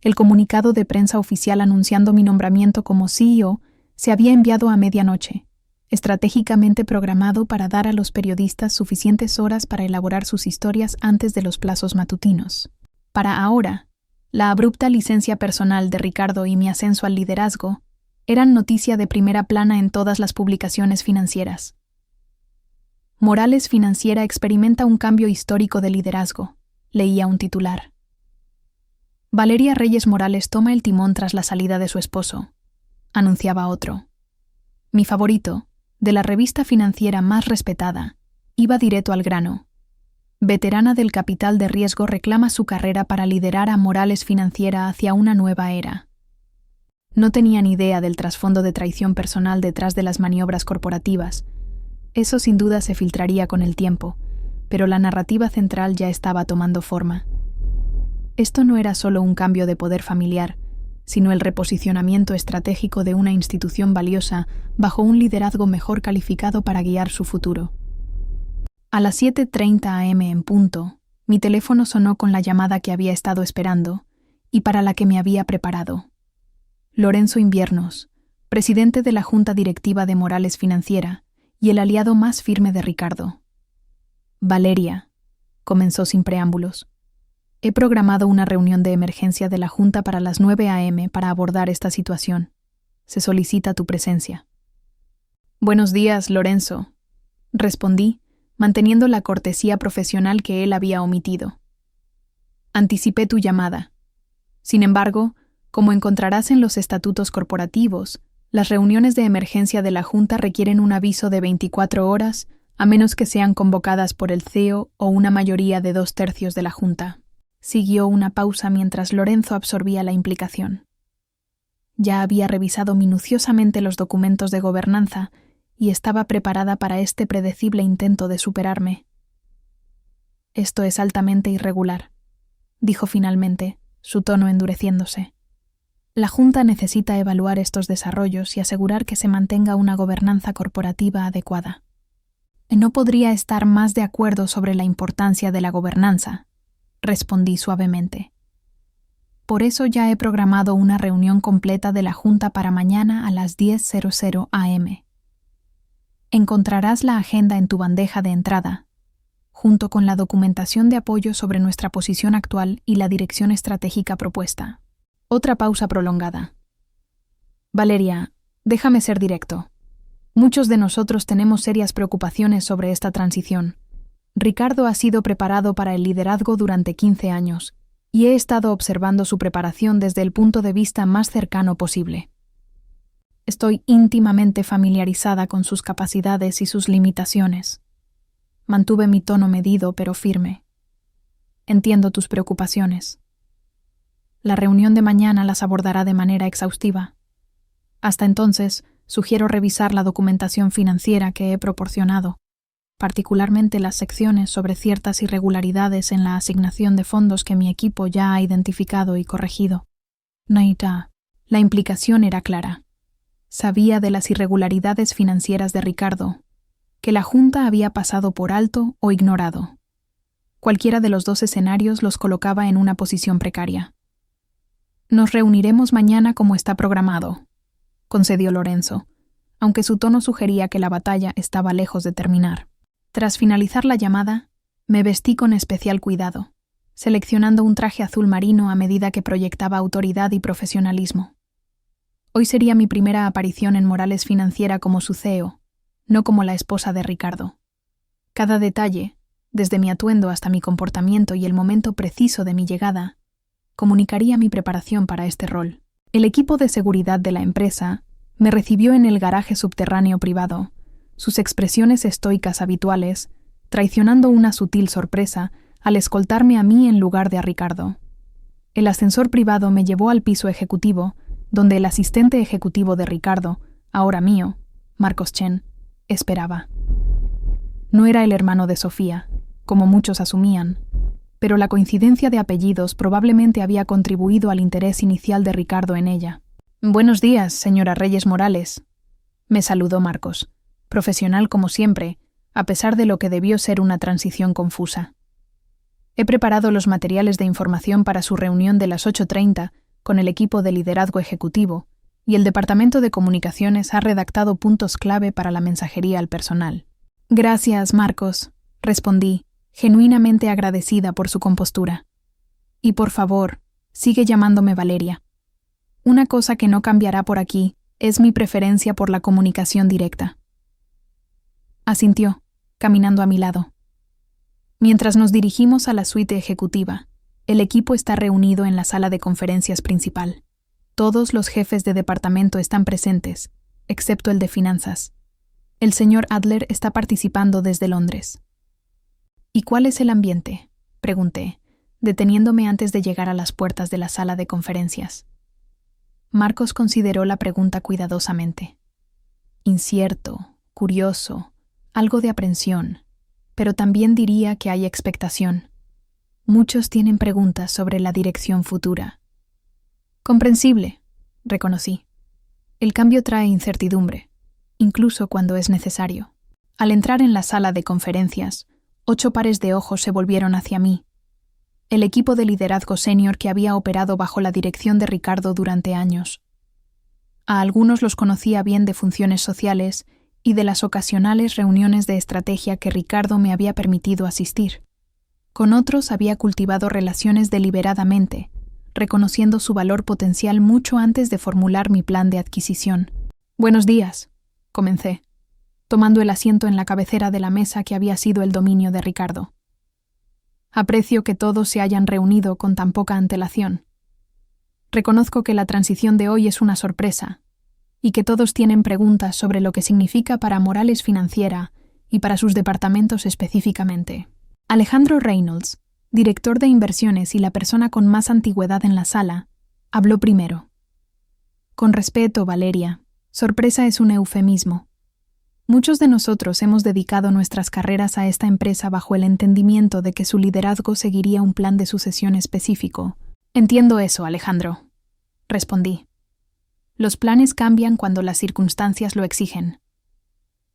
El comunicado de prensa oficial anunciando mi nombramiento como CEO se había enviado a medianoche, estratégicamente programado para dar a los periodistas suficientes horas para elaborar sus historias antes de los plazos matutinos. Para ahora, la abrupta licencia personal de Ricardo y mi ascenso al liderazgo eran noticia de primera plana en todas las publicaciones financieras. Morales Financiera experimenta un cambio histórico de liderazgo, leía un titular. Valeria Reyes Morales toma el timón tras la salida de su esposo, anunciaba otro. Mi favorito, de la revista financiera más respetada, iba directo al grano. Veterana del capital de riesgo reclama su carrera para liderar a Morales Financiera hacia una nueva era. No tenían idea del trasfondo de traición personal detrás de las maniobras corporativas. Eso sin duda se filtraría con el tiempo, pero la narrativa central ya estaba tomando forma. Esto no era solo un cambio de poder familiar, sino el reposicionamiento estratégico de una institución valiosa bajo un liderazgo mejor calificado para guiar su futuro. A las 7:30 a.m. en punto, mi teléfono sonó con la llamada que había estado esperando y para la que me había preparado. Lorenzo Inviernos, presidente de la Junta Directiva de Morales Financiera y el aliado más firme de Ricardo. Valeria, comenzó sin preámbulos. He programado una reunión de emergencia de la Junta para las 9 a.m. para abordar esta situación. Se solicita tu presencia. Buenos días, Lorenzo, respondí, manteniendo la cortesía profesional que él había omitido. Anticipé tu llamada. Sin embargo, como encontrarás en los estatutos corporativos, las reuniones de emergencia de la Junta requieren un aviso de 24 horas, a menos que sean convocadas por el CEO o una mayoría de 2/3 de la Junta. Siguió una pausa mientras Lorenzo absorbía la implicación. Ya había revisado minuciosamente los documentos de gobernanza y estaba preparada para este predecible intento de superarme. Esto es altamente irregular, dijo finalmente, su tono endureciéndose. La Junta necesita evaluar estos desarrollos y asegurar que se mantenga una gobernanza corporativa adecuada. No podría estar más de acuerdo sobre la importancia de la gobernanza, respondí suavemente. Por eso ya he programado una reunión completa de la Junta para mañana a las 10:00 a.m. Encontrarás la agenda en tu bandeja de entrada, junto con la documentación de apoyo sobre nuestra posición actual y la dirección estratégica propuesta. Otra pausa prolongada. Valeria, déjame ser directo. Muchos de nosotros tenemos serias preocupaciones sobre esta transición. Ricardo ha sido preparado para el liderazgo durante 15 años, y he estado observando su preparación desde el punto de vista más cercano posible. Estoy íntimamente familiarizada con sus capacidades y sus limitaciones. Mantuve mi tono medido pero firme. Entiendo tus preocupaciones. La reunión de mañana las abordará de manera exhaustiva. Hasta entonces, sugiero revisar la documentación financiera que he proporcionado, particularmente las secciones sobre ciertas irregularidades en la asignación de fondos que mi equipo ya ha identificado y corregido. Naita, la implicación era clara. Sabía de las irregularidades financieras de Ricardo, que la Junta había pasado por alto o ignorado. Cualquiera de los dos escenarios los colocaba en una posición precaria. Nos reuniremos mañana como está programado, concedió Lorenzo, aunque su tono sugería que la batalla estaba lejos de terminar. Tras finalizar la llamada, me vestí con especial cuidado, seleccionando un traje azul marino a medida que proyectaba autoridad y profesionalismo. Hoy sería mi primera aparición en Morales Financiera como su CEO, no como la esposa de Ricardo. Cada detalle, desde mi atuendo hasta mi comportamiento y el momento preciso de mi llegada, comunicaría mi preparación para este rol. El equipo de seguridad de la empresa me recibió en el garaje subterráneo privado, sus expresiones estoicas habituales, traicionando una sutil sorpresa al escoltarme a mí en lugar de a Ricardo. El ascensor privado me llevó al piso ejecutivo, donde el asistente ejecutivo de Ricardo, ahora mío, Marcos Chen, esperaba. No era el hermano de Sofía, como muchos asumían, pero la coincidencia de apellidos probablemente había contribuido al interés inicial de Ricardo en ella. «Buenos días, señora Reyes Morales», me saludó Marcos, profesional como siempre, a pesar de lo que debió ser una transición confusa. He preparado los materiales de información para su reunión de las 8:30 con el equipo de liderazgo ejecutivo, y el Departamento de Comunicaciones ha redactado puntos clave para la mensajería al personal. Gracias, Marcos, respondí, genuinamente agradecida por su compostura. Y por favor, sigue llamándome Valeria. Una cosa que no cambiará por aquí es mi preferencia por la comunicación directa. Asintió, caminando a mi lado. Mientras nos dirigimos a la suite ejecutiva, el equipo está reunido en la sala de conferencias principal. Todos los jefes de departamento están presentes, excepto el de finanzas. El señor Adler está participando desde Londres. ¿Y cuál es el ambiente?, pregunté, deteniéndome antes de llegar a las puertas de la sala de conferencias. Marcos consideró la pregunta cuidadosamente. Incierto, curioso, algo de aprensión, pero también diría que hay expectación. Muchos tienen preguntas sobre la dirección futura. Comprensible, reconocí. El cambio trae incertidumbre, incluso cuando es necesario. Al entrar en la sala de conferencias, 8 pares de ojos se volvieron hacia mí. El equipo de liderazgo senior que había operado bajo la dirección de Ricardo durante años. A algunos los conocía bien de funciones sociales y de las ocasionales reuniones de estrategia que Ricardo me había permitido asistir. Con otros había cultivado relaciones deliberadamente, reconociendo su valor potencial mucho antes de formular mi plan de adquisición. «Buenos días», comencé, tomando el asiento en la cabecera de la mesa que había sido el dominio de Ricardo. Aprecio que todos se hayan reunido con tan poca antelación. Reconozco que la transición de hoy es una sorpresa, y que todos tienen preguntas sobre lo que significa para Morales Financiera y para sus departamentos específicamente. Alejandro Reynolds, director de inversiones y la persona con más antigüedad en la sala, habló primero. Con respeto, Valeria, sorpresa es un eufemismo. Muchos de nosotros hemos dedicado nuestras carreras a esta empresa bajo el entendimiento de que su liderazgo seguiría un plan de sucesión específico. Entiendo eso, Alejandro, respondí. Los planes cambian cuando las circunstancias lo exigen.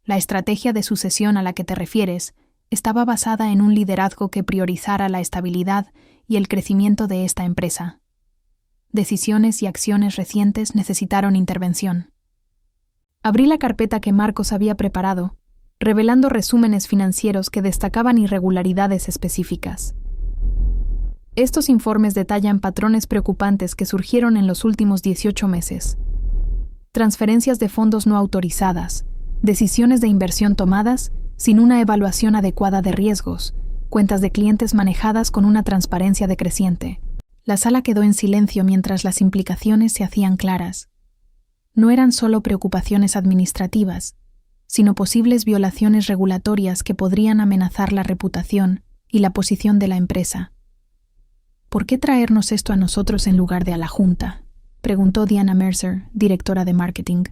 La estrategia de sucesión a la que te refieres estaba basada en un liderazgo que priorizara la estabilidad y el crecimiento de esta empresa. Decisiones y acciones recientes necesitaron intervención. Abrí la carpeta que Marcos había preparado revelando resúmenes financieros que destacaban irregularidades específicas. Estos informes detallan patrones preocupantes que surgieron en los últimos 18 meses. Transferencias de fondos no autorizadas, decisiones de inversión tomadas sin una evaluación adecuada de riesgos, cuentas de clientes manejadas con una transparencia decreciente. La sala quedó en silencio mientras las implicaciones se hacían claras. No eran solo preocupaciones administrativas, sino posibles violaciones regulatorias que podrían amenazar la reputación y la posición de la empresa. ¿Por qué traernos esto a nosotros en lugar de a la Junta?, preguntó Diana Mercer, directora de marketing.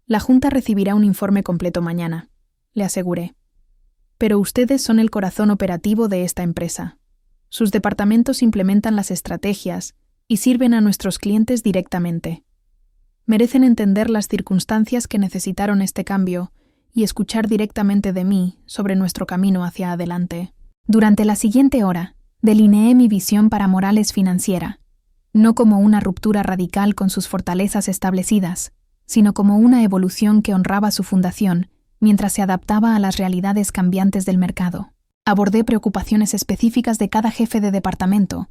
La Junta recibirá un informe completo mañana, le aseguré. Pero ustedes son el corazón operativo de esta empresa. Sus departamentos implementan las estrategias y sirven a nuestros clientes directamente. Merecen entender las circunstancias que necesitaron este cambio y escuchar directamente de mí sobre nuestro camino hacia adelante. Durante la siguiente hora, delineé mi visión para Morales Financiera, no como una ruptura radical con sus fortalezas establecidas, sino como una evolución que honraba su fundación mientras se adaptaba a las realidades cambiantes del mercado. Abordé preocupaciones específicas de cada jefe de departamento,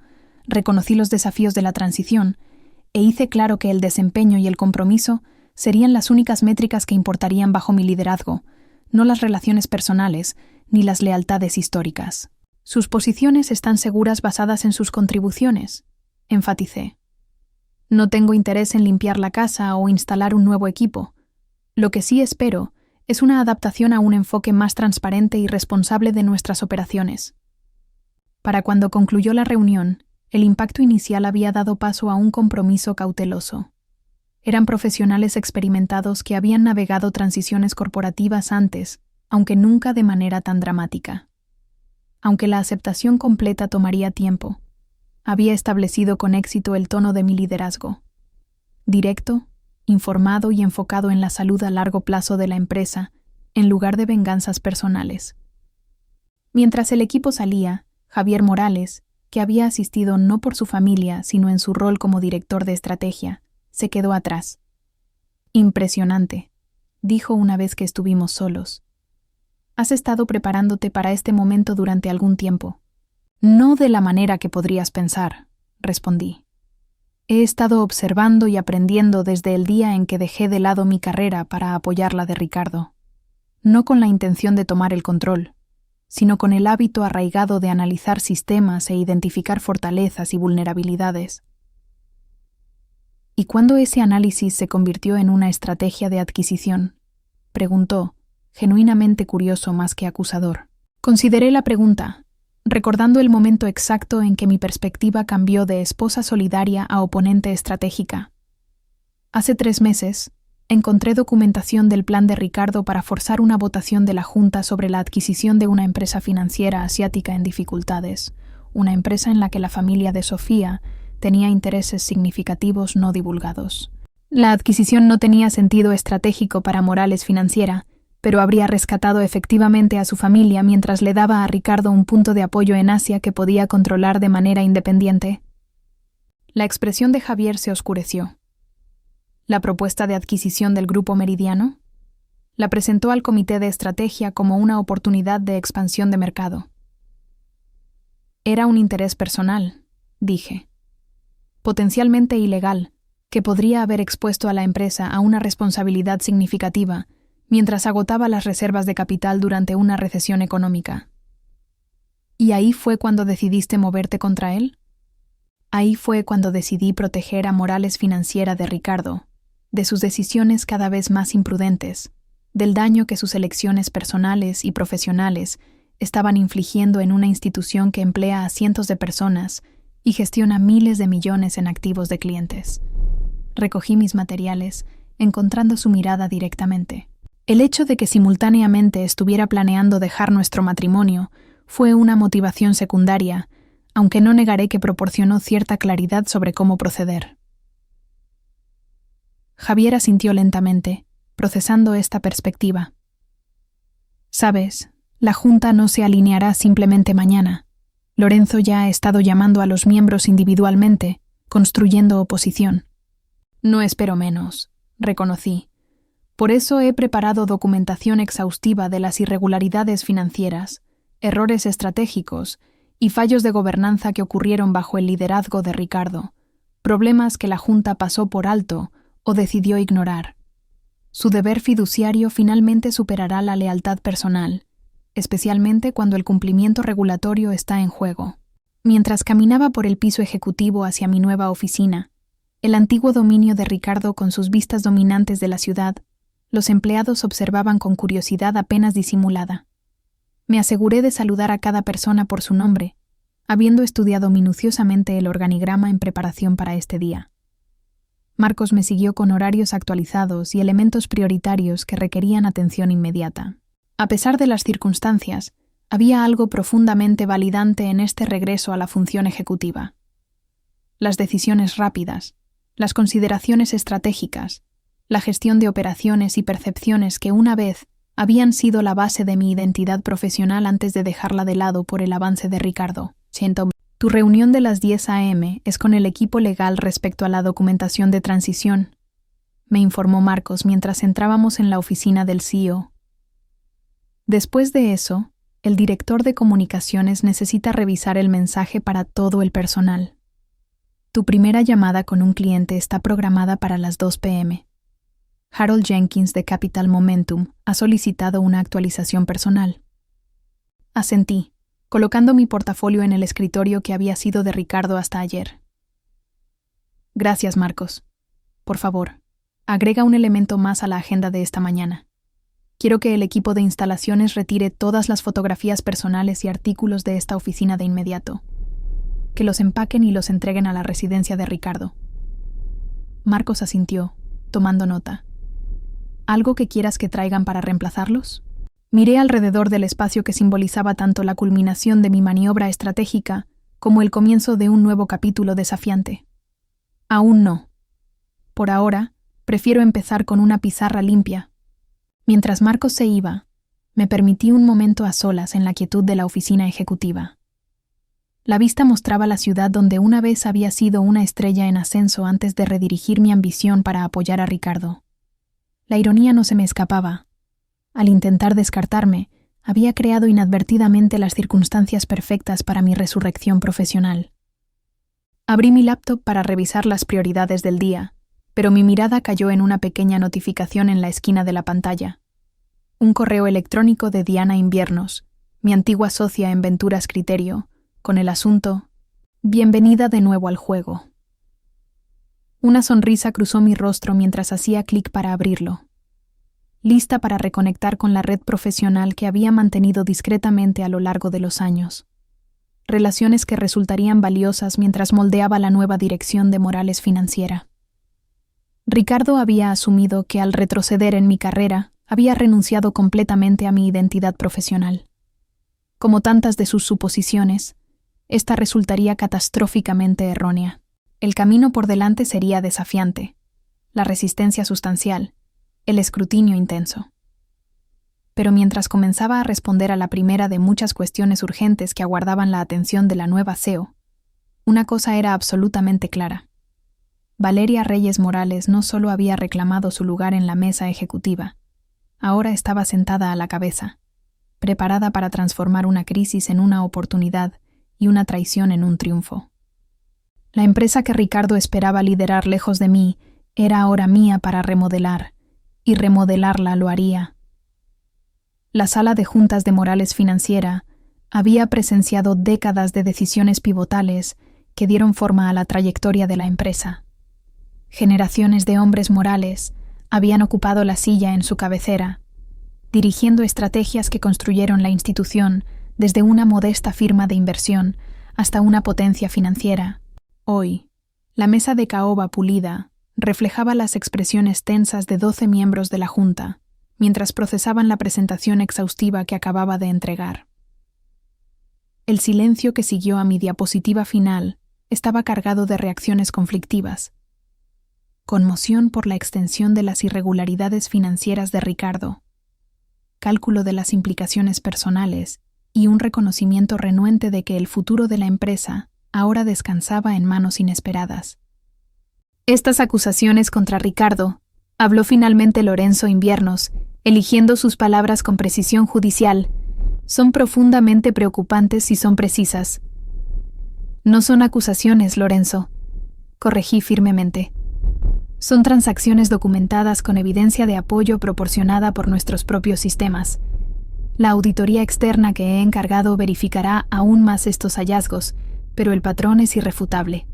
reconocí los desafíos de la transición e hice claro que el desempeño y el compromiso serían las únicas métricas que importarían bajo mi liderazgo, no las relaciones personales ni las lealtades históricas. Sus posiciones están seguras basadas en sus contribuciones, enfaticé. No tengo interés en limpiar la casa o instalar un nuevo equipo. Lo que sí espero es una adaptación a un enfoque más transparente y responsable de nuestras operaciones. Para cuando concluyó la reunión, el impacto inicial había dado paso a un compromiso cauteloso. Eran profesionales experimentados que habían navegado transiciones corporativas antes, aunque nunca de manera tan dramática. Aunque la aceptación completa tomaría tiempo, había establecido con éxito el tono de mi liderazgo. Directo, informado y enfocado en la salud a largo plazo de la empresa, en lugar de venganzas personales. Mientras el equipo salía, Javier Morales, que había asistido no por su familia, sino en su rol como director de estrategia, se quedó atrás. Impresionante, dijo una vez que estuvimos solos. Has estado preparándote para este momento durante algún tiempo. No de la manera que podrías pensar, respondí. He estado observando y aprendiendo desde el día en que dejé de lado mi carrera para apoyar la de Ricardo. No con la intención de tomar el control, sino con el hábito arraigado de analizar sistemas e identificar fortalezas y vulnerabilidades. ¿Y cuándo ese análisis se convirtió en una estrategia de adquisición?, preguntó, genuinamente curioso más que acusador. Consideré la pregunta, recordando el momento exacto en que mi perspectiva cambió de esposa solidaria a oponente estratégica. Hace 3 meses, encontré documentación del plan de Ricardo para forzar una votación de la Junta sobre la adquisición de una empresa financiera asiática en dificultades, una empresa en la que la familia de Sofía tenía intereses significativos no divulgados. La adquisición no tenía sentido estratégico para Morales Financiera, pero habría rescatado efectivamente a su familia mientras le daba a Ricardo un punto de apoyo en Asia que podía controlar de manera independiente. La expresión de Javier se oscureció. ¿La propuesta de adquisición del Grupo Meridiano? La presentó al Comité de Estrategia como una oportunidad de expansión de mercado. Era un interés personal, dije. Potencialmente ilegal, que podría haber expuesto a la empresa a una responsabilidad significativa mientras agotaba las reservas de capital durante una recesión económica. ¿Y ahí fue cuando decidiste moverte contra él? Ahí fue cuando decidí proteger a Morales Financiera de Ricardo, de sus decisiones cada vez más imprudentes, del daño que sus elecciones personales y profesionales estaban infligiendo en una institución que emplea a cientos de personas y gestiona miles de millones en activos de clientes. Recogí mis materiales, encontrando su mirada directamente. El hecho de que simultáneamente estuviera planeando dejar nuestro matrimonio fue una motivación secundaria, aunque no negaré que proporcionó cierta claridad sobre cómo proceder. Javier asintió lentamente, procesando esta perspectiva. Sabes, la Junta no se alineará simplemente mañana. Lorenzo ya ha estado llamando a los miembros individualmente, construyendo oposición. No espero menos, reconocí. Por eso he preparado documentación exhaustiva de las irregularidades financieras, errores estratégicos y fallos de gobernanza que ocurrieron bajo el liderazgo de Ricardo, problemas que la Junta pasó por alto o decidió ignorar. Su deber fiduciario finalmente superará la lealtad personal, especialmente cuando el cumplimiento regulatorio está en juego. Mientras caminaba por el piso ejecutivo hacia mi nueva oficina, el antiguo dominio de Ricardo con sus vistas dominantes de la ciudad, los empleados observaban con curiosidad apenas disimulada. Me aseguré de saludar a cada persona por su nombre, habiendo estudiado minuciosamente el organigrama en preparación para este día. Marcos me siguió con horarios actualizados y elementos prioritarios que requerían atención inmediata. A pesar de las circunstancias, había algo profundamente validante en este regreso a la función ejecutiva. Las decisiones rápidas, las consideraciones estratégicas, la gestión de operaciones y percepciones que una vez habían sido la base de mi identidad profesional antes de dejarla de lado por el avance de Ricardo. Tu reunión de las 10 a.m. es con el equipo legal respecto a la documentación de transición, me informó Marcos mientras entrábamos en la oficina del CEO. Después de eso, el director de comunicaciones necesita revisar el mensaje para todo el personal. Tu primera llamada con un cliente está programada para las 2 p.m. Harold Jenkins de Capital Momentum ha solicitado una actualización personal. Asentí, colocando mi portafolio en el escritorio que había sido de Ricardo hasta ayer. Gracias, Marcos. Por favor, agrega un elemento más a la agenda de esta mañana. Quiero que el equipo de instalaciones retire todas las fotografías personales y artículos de esta oficina de inmediato. Que los empaquen y los entreguen a la residencia de Ricardo. Marcos asintió, tomando nota. ¿Algo que quieras que traigan para reemplazarlos? Miré alrededor del espacio que simbolizaba tanto la culminación de mi maniobra estratégica como el comienzo de un nuevo capítulo desafiante. Aún no. Por ahora, prefiero empezar con una pizarra limpia. Mientras Marcos se iba, me permití un momento a solas en la quietud de la oficina ejecutiva. La vista mostraba la ciudad donde una vez había sido una estrella en ascenso antes de redirigir mi ambición para apoyar a Ricardo. La ironía no se me escapaba. Al intentar descartarme, había creado inadvertidamente las circunstancias perfectas para mi resurrección profesional. Abrí mi laptop para revisar las prioridades del día, pero mi mirada cayó en una pequeña notificación en la esquina de la pantalla. Un correo electrónico de Diana Inviernos, mi antigua socia en Venturas Criterio, con el asunto: Bienvenida de nuevo al juego. Una sonrisa cruzó mi rostro mientras hacía clic para abrirlo. Lista para reconectar con la red profesional que había mantenido discretamente a lo largo de los años. Relaciones que resultarían valiosas mientras moldeaba la nueva dirección de Morales Financiera. Ricardo había asumido que al retroceder en mi carrera, había renunciado completamente a mi identidad profesional. Como tantas de sus suposiciones, esta resultaría catastróficamente errónea. El camino por delante sería desafiante, la resistencia sustancial, el escrutinio intenso. Pero mientras comenzaba a responder a la primera de muchas cuestiones urgentes que aguardaban la atención de la nueva CEO, una cosa era absolutamente clara. Valeria Reyes Morales no solo había reclamado su lugar en la mesa ejecutiva, ahora estaba sentada a la cabeza, preparada para transformar una crisis en una oportunidad y una traición en un triunfo. La empresa que Ricardo esperaba liderar lejos de mí era ahora mía para remodelar, y remodelarla lo haría. La sala de juntas de Morales Financiera había presenciado décadas de decisiones pivotales que dieron forma a la trayectoria de la empresa. Generaciones de hombres morales habían ocupado la silla en su cabecera, dirigiendo estrategias que construyeron la institución desde una modesta firma de inversión hasta una potencia financiera. Hoy, la mesa de caoba pulida reflejaba las expresiones tensas de 12 miembros de la Junta, mientras procesaban la presentación exhaustiva que acababa de entregar. El silencio que siguió a mi diapositiva final estaba cargado de reacciones conflictivas. Conmoción por la extensión de las irregularidades financieras de Ricardo, cálculo de las implicaciones personales y un reconocimiento renuente de que el futuro de la empresa ahora descansaba en manos inesperadas. Estas acusaciones contra Ricardo Habló finalmente Lorenzo Inviernos, eligiendo sus palabras con precisión judicial. Son profundamente preocupantes si son precisas. No son acusaciones, Lorenzo, corregí firmemente. Son transacciones documentadas con evidencia de apoyo proporcionada por nuestros propios sistemas. La auditoría externa que he encargado verificará aún más estos hallazgos, pero el patrón es irrefutable.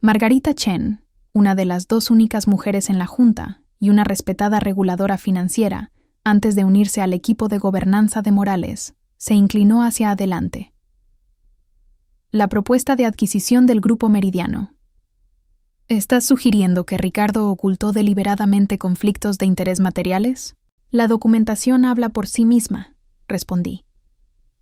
Margarita Chen, una de las 2 únicas mujeres en la Junta y una respetada reguladora financiera, antes de unirse al equipo de gobernanza de Morales, se inclinó hacia adelante. La propuesta de adquisición del Grupo Meridiano. ¿Estás sugiriendo que Ricardo ocultó deliberadamente conflictos de interés materiales? La documentación habla por sí misma, respondí.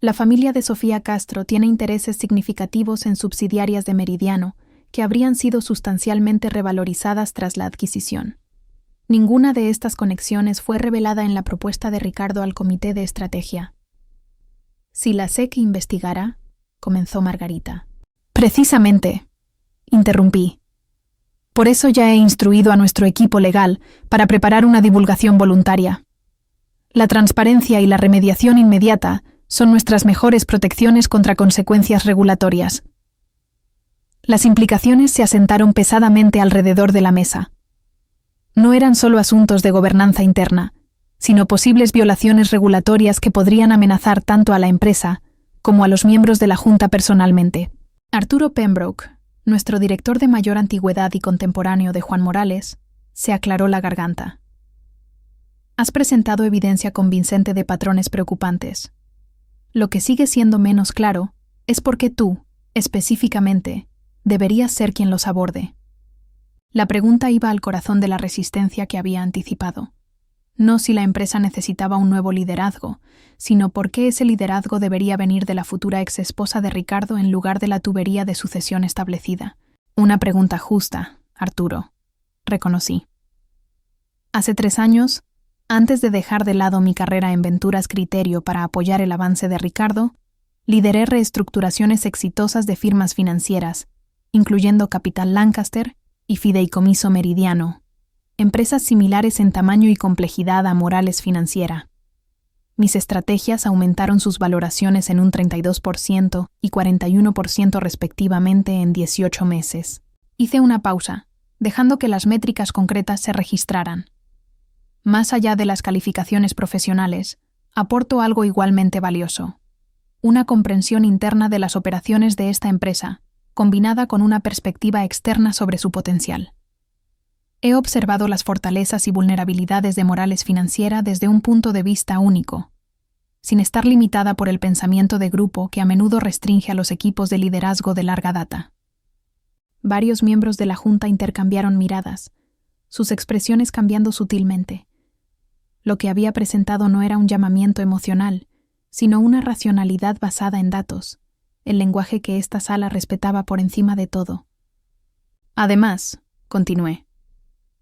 La familia de Sofía Castro tiene intereses significativos en subsidiarias de Meridiano que habrían sido sustancialmente revalorizadas tras la adquisición. Ninguna de estas conexiones fue revelada en la propuesta de Ricardo al Comité de Estrategia. Si la SEC investigara, comenzó Margarita. Precisamente, interrumpí. Por eso ya he instruido a nuestro equipo legal para preparar una divulgación voluntaria. La transparencia y la remediación inmediata son nuestras mejores protecciones contra consecuencias regulatorias. Las implicaciones se asentaron pesadamente alrededor de la mesa. No eran solo asuntos de gobernanza interna, sino posibles violaciones regulatorias que podrían amenazar tanto a la empresa como a los miembros de la Junta personalmente. Arturo Pembroke, nuestro director de mayor antigüedad y contemporáneo de Juan Morales, se aclaró la garganta. Has presentado evidencia convincente de patrones preocupantes. Lo que sigue siendo menos claro es por qué tú, específicamente, deberías ser quien los aborde. La pregunta iba al corazón de la resistencia que había anticipado. No si la empresa necesitaba un nuevo liderazgo, sino por qué ese liderazgo debería venir de la futura exesposa de Ricardo en lugar de la tubería de sucesión establecida. Una pregunta justa, Arturo, reconocí. Hace 3 años, antes de dejar de lado mi carrera en Venturas Criterio para apoyar el avance de Ricardo, lideré reestructuraciones exitosas de firmas financieras, incluyendo Capital Lancaster y Fideicomiso Meridiano, empresas similares en tamaño y complejidad a Morales Financiera. Mis estrategias aumentaron sus valoraciones en un 32% y 41% respectivamente en 18 meses. Hice una pausa, dejando que las métricas concretas se registraran. Más allá de las calificaciones profesionales, aporto algo igualmente valioso: una comprensión interna de las operaciones de esta empresa, combinada con una perspectiva externa sobre su potencial. He observado las fortalezas y vulnerabilidades de Morales Financiera desde un punto de vista único, sin estar limitada por el pensamiento de grupo que a menudo restringe a los equipos de liderazgo de larga data. Varios miembros de la Junta intercambiaron miradas, sus expresiones cambiando sutilmente. Lo que había presentado no era un llamamiento emocional, sino una racionalidad basada en datos, el lenguaje que esta sala respetaba por encima de todo. Además, continué,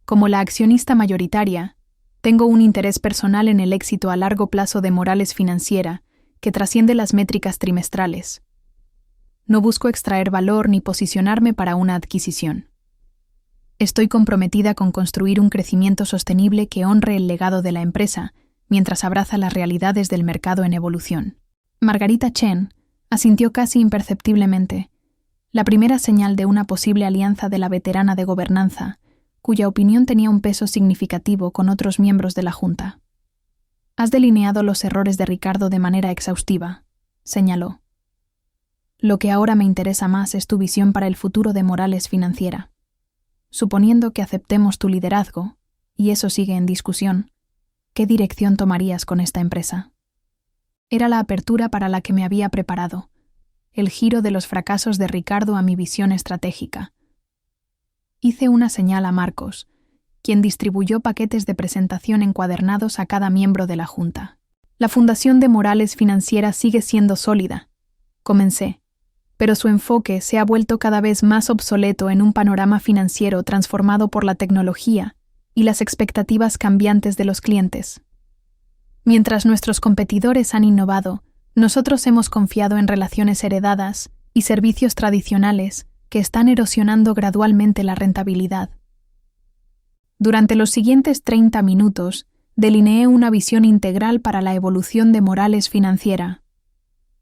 como la accionista mayoritaria, tengo un interés personal en el éxito a largo plazo de Morales Financiera que trasciende las métricas trimestrales. No busco extraer valor ni posicionarme para una adquisición. Estoy comprometida con construir un crecimiento sostenible que honre el legado de la empresa mientras abraza las realidades del mercado en evolución. Margarita Chen asintió casi imperceptiblemente, la primera señal de una posible alianza de la veterana de gobernanza, cuya opinión tenía un peso significativo con otros miembros de la Junta. Has delineado los errores de Ricardo de manera exhaustiva, señaló. Lo que ahora me interesa más es tu visión para el futuro de Morales Financiera. Suponiendo que aceptemos tu liderazgo, y eso sigue en discusión, ¿qué dirección tomarías con esta empresa? Era la apertura para la que me había preparado, el giro de los fracasos de Ricardo a mi visión estratégica. Hice una señal a Marcos, quien distribuyó paquetes de presentación encuadernados a cada miembro de la Junta. La fundación de Morales Financiera sigue siendo sólida, comencé, pero su enfoque se ha vuelto cada vez más obsoleto en un panorama financiero transformado por la tecnología y las expectativas cambiantes de los clientes. Mientras nuestros competidores han innovado, nosotros hemos confiado en relaciones heredadas y servicios tradicionales que están erosionando gradualmente la rentabilidad. Durante los siguientes 30 minutos, delineé una visión integral para la evolución de Morales financiera.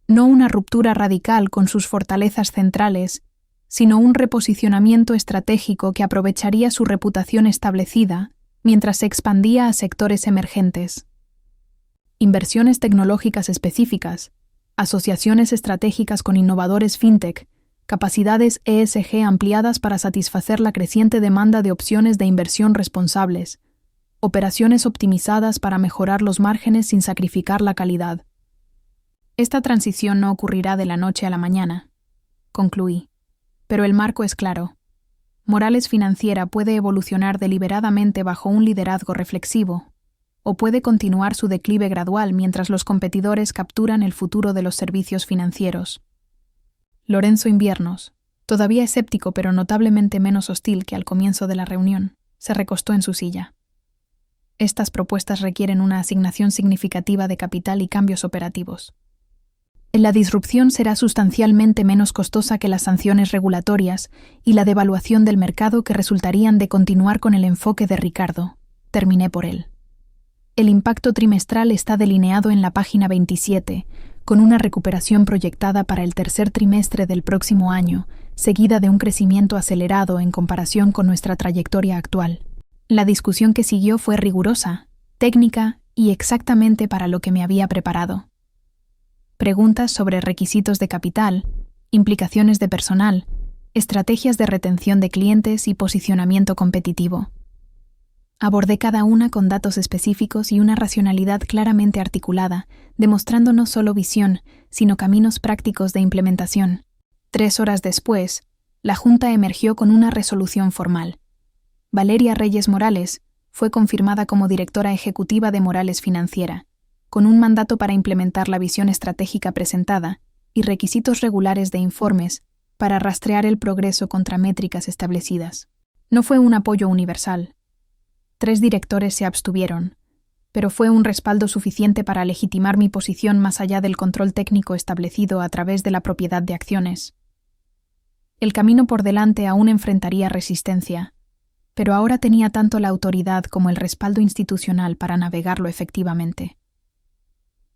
No una ruptura radical con sus fortalezas centrales, sino un reposicionamiento estratégico que aprovecharía su reputación establecida mientras se expandía a sectores emergentes. Inversiones tecnológicas específicas, asociaciones estratégicas con innovadores fintech, capacidades ESG ampliadas para satisfacer la creciente demanda de opciones de inversión responsables, operaciones optimizadas para mejorar los márgenes sin sacrificar la calidad. Esta transición no ocurrirá de la noche a la mañana, concluí, pero el marco es claro. Morales Financiera puede evolucionar deliberadamente bajo un liderazgo reflexivo, o puede continuar su declive gradual mientras los competidores capturan el futuro de los servicios financieros. Lorenzo Inviernos, todavía escéptico pero notablemente menos hostil que al comienzo de la reunión, se recostó en su silla. Estas propuestas requieren una asignación significativa de capital y cambios operativos. La disrupción será sustancialmente menos costosa que las sanciones regulatorias y la devaluación del mercado que resultarían de continuar con el enfoque de Ricardo. Terminé por él. El impacto trimestral está delineado en la página 27, con una recuperación proyectada para el tercer trimestre del próximo año, seguida de un crecimiento acelerado en comparación con nuestra trayectoria actual. La discusión que siguió fue rigurosa, técnica y exactamente para lo que me había preparado. Preguntas sobre requisitos de capital, implicaciones de personal, estrategias de retención de clientes y posicionamiento competitivo. Abordé cada una con datos específicos y una racionalidad claramente articulada, demostrando no solo visión, sino caminos prácticos de implementación. 3 horas después, la Junta emergió con una resolución formal. Valeria Reyes Morales fue confirmada como directora ejecutiva de Morales Financiera, con un mandato para implementar la visión estratégica presentada y requisitos regulares de informes para rastrear el progreso contra métricas establecidas. No fue un apoyo universal. 3 directores se abstuvieron, pero fue un respaldo suficiente para legitimar mi posición más allá del control técnico establecido a través de la propiedad de acciones. El camino por delante aún enfrentaría resistencia, pero ahora tenía tanto la autoridad como el respaldo institucional para navegarlo efectivamente.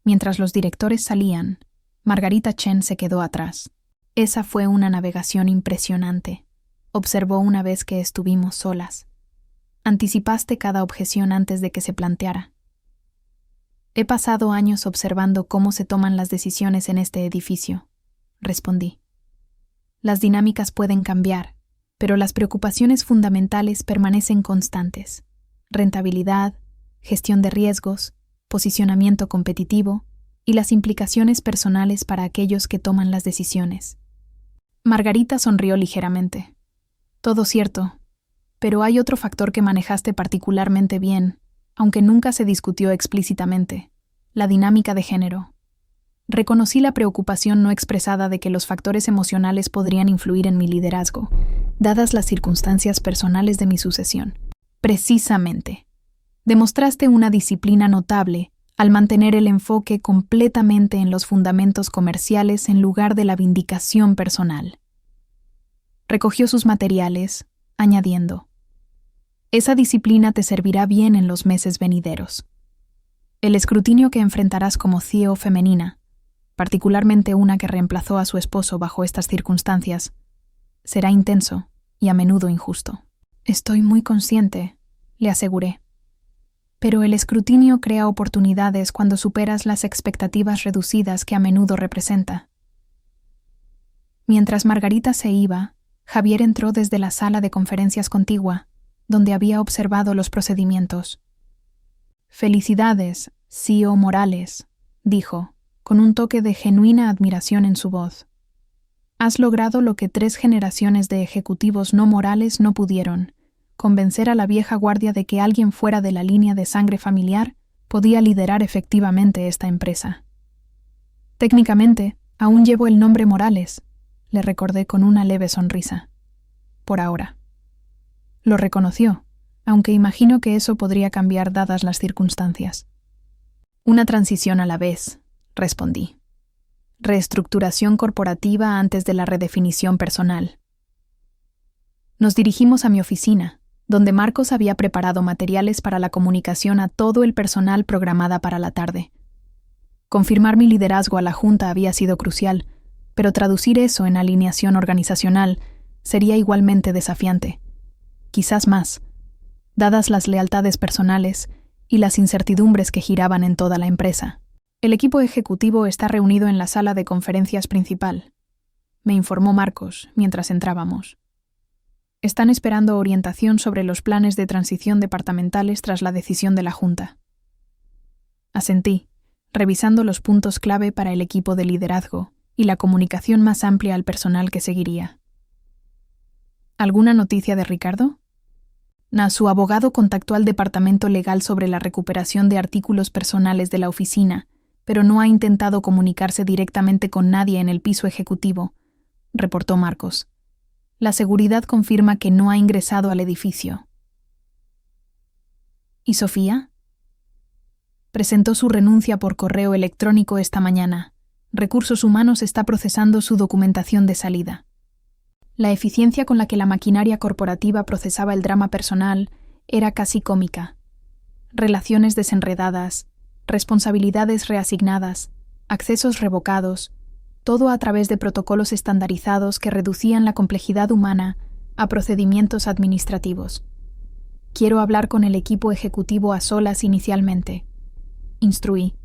Mientras los directores salían, Margarita Chen se quedó atrás. Esa fue una navegación impresionante, observó una vez que estuvimos solas. Anticipaste cada objeción antes de que se planteara. He pasado años observando cómo se toman las decisiones en este edificio, respondí. Las dinámicas pueden cambiar, pero las preocupaciones fundamentales permanecen constantes. Rentabilidad, gestión de riesgos, posicionamiento competitivo y las implicaciones personales para aquellos que toman las decisiones. Margarita sonrió ligeramente. Todo cierto. Pero hay otro factor que manejaste particularmente bien, aunque nunca se discutió explícitamente, la dinámica de género. Reconocí la preocupación no expresada de que los factores emocionales podrían influir en mi liderazgo, dadas las circunstancias personales de mi sucesión. Precisamente. Demostraste una disciplina notable al mantener el enfoque completamente en los fundamentos comerciales en lugar de la vindicación personal. Recogió sus materiales, añadiendo: esa disciplina te servirá bien en los meses venideros. El escrutinio que enfrentarás como CEO femenina, particularmente una que reemplazó a su esposo bajo estas circunstancias, será intenso y a menudo injusto. Estoy muy consciente, le aseguré. Pero el escrutinio crea oportunidades cuando superas las expectativas reducidas que a menudo representa. Mientras Margarita se iba, Javier entró desde la sala de conferencias contigua, donde había observado los procedimientos. «Felicidades, CEO Morales», dijo, con un toque de genuina admiración en su voz. «Has logrado lo que 3 generaciones de ejecutivos no morales no pudieron, convencer a la vieja guardia de que alguien fuera de la línea de sangre familiar podía liderar efectivamente esta empresa». «Técnicamente, aún llevo el nombre Morales», le recordé con una leve sonrisa. «Por ahora». Lo reconoció, aunque imagino que eso podría cambiar dadas las circunstancias. «Una transición a la vez», respondí. «Reestructuración corporativa antes de la redefinición personal». Nos dirigimos a mi oficina, donde Marcos había preparado materiales para la comunicación a todo el personal programada para la tarde. Confirmar mi liderazgo a la junta había sido crucial, pero traducir eso en alineación organizacional sería igualmente desafiante. Quizás más, dadas las lealtades personales y las incertidumbres que giraban en toda la empresa. El equipo ejecutivo está reunido en la sala de conferencias principal, me informó Marcos mientras entrábamos. Están esperando orientación sobre los planes de transición departamentales tras la decisión de la Junta. Asentí, revisando los puntos clave para el equipo de liderazgo y la comunicación más amplia al personal que seguiría. ¿Alguna noticia de Ricardo? Su abogado contactó al departamento legal sobre la recuperación de artículos personales de la oficina, pero no ha intentado comunicarse directamente con nadie en el piso ejecutivo, reportó Marcos. La seguridad confirma que no ha ingresado al edificio. ¿Y Sofía? Presentó su renuncia por correo electrónico esta mañana. Recursos Humanos está procesando su documentación de salida. La eficiencia con la que la maquinaria corporativa procesaba el drama personal era casi cómica. Relaciones desenredadas, responsabilidades reasignadas, accesos revocados, todo a través de protocolos estandarizados que reducían la complejidad humana a procedimientos administrativos. Quiero hablar con el equipo ejecutivo a solas inicialmente, instruí.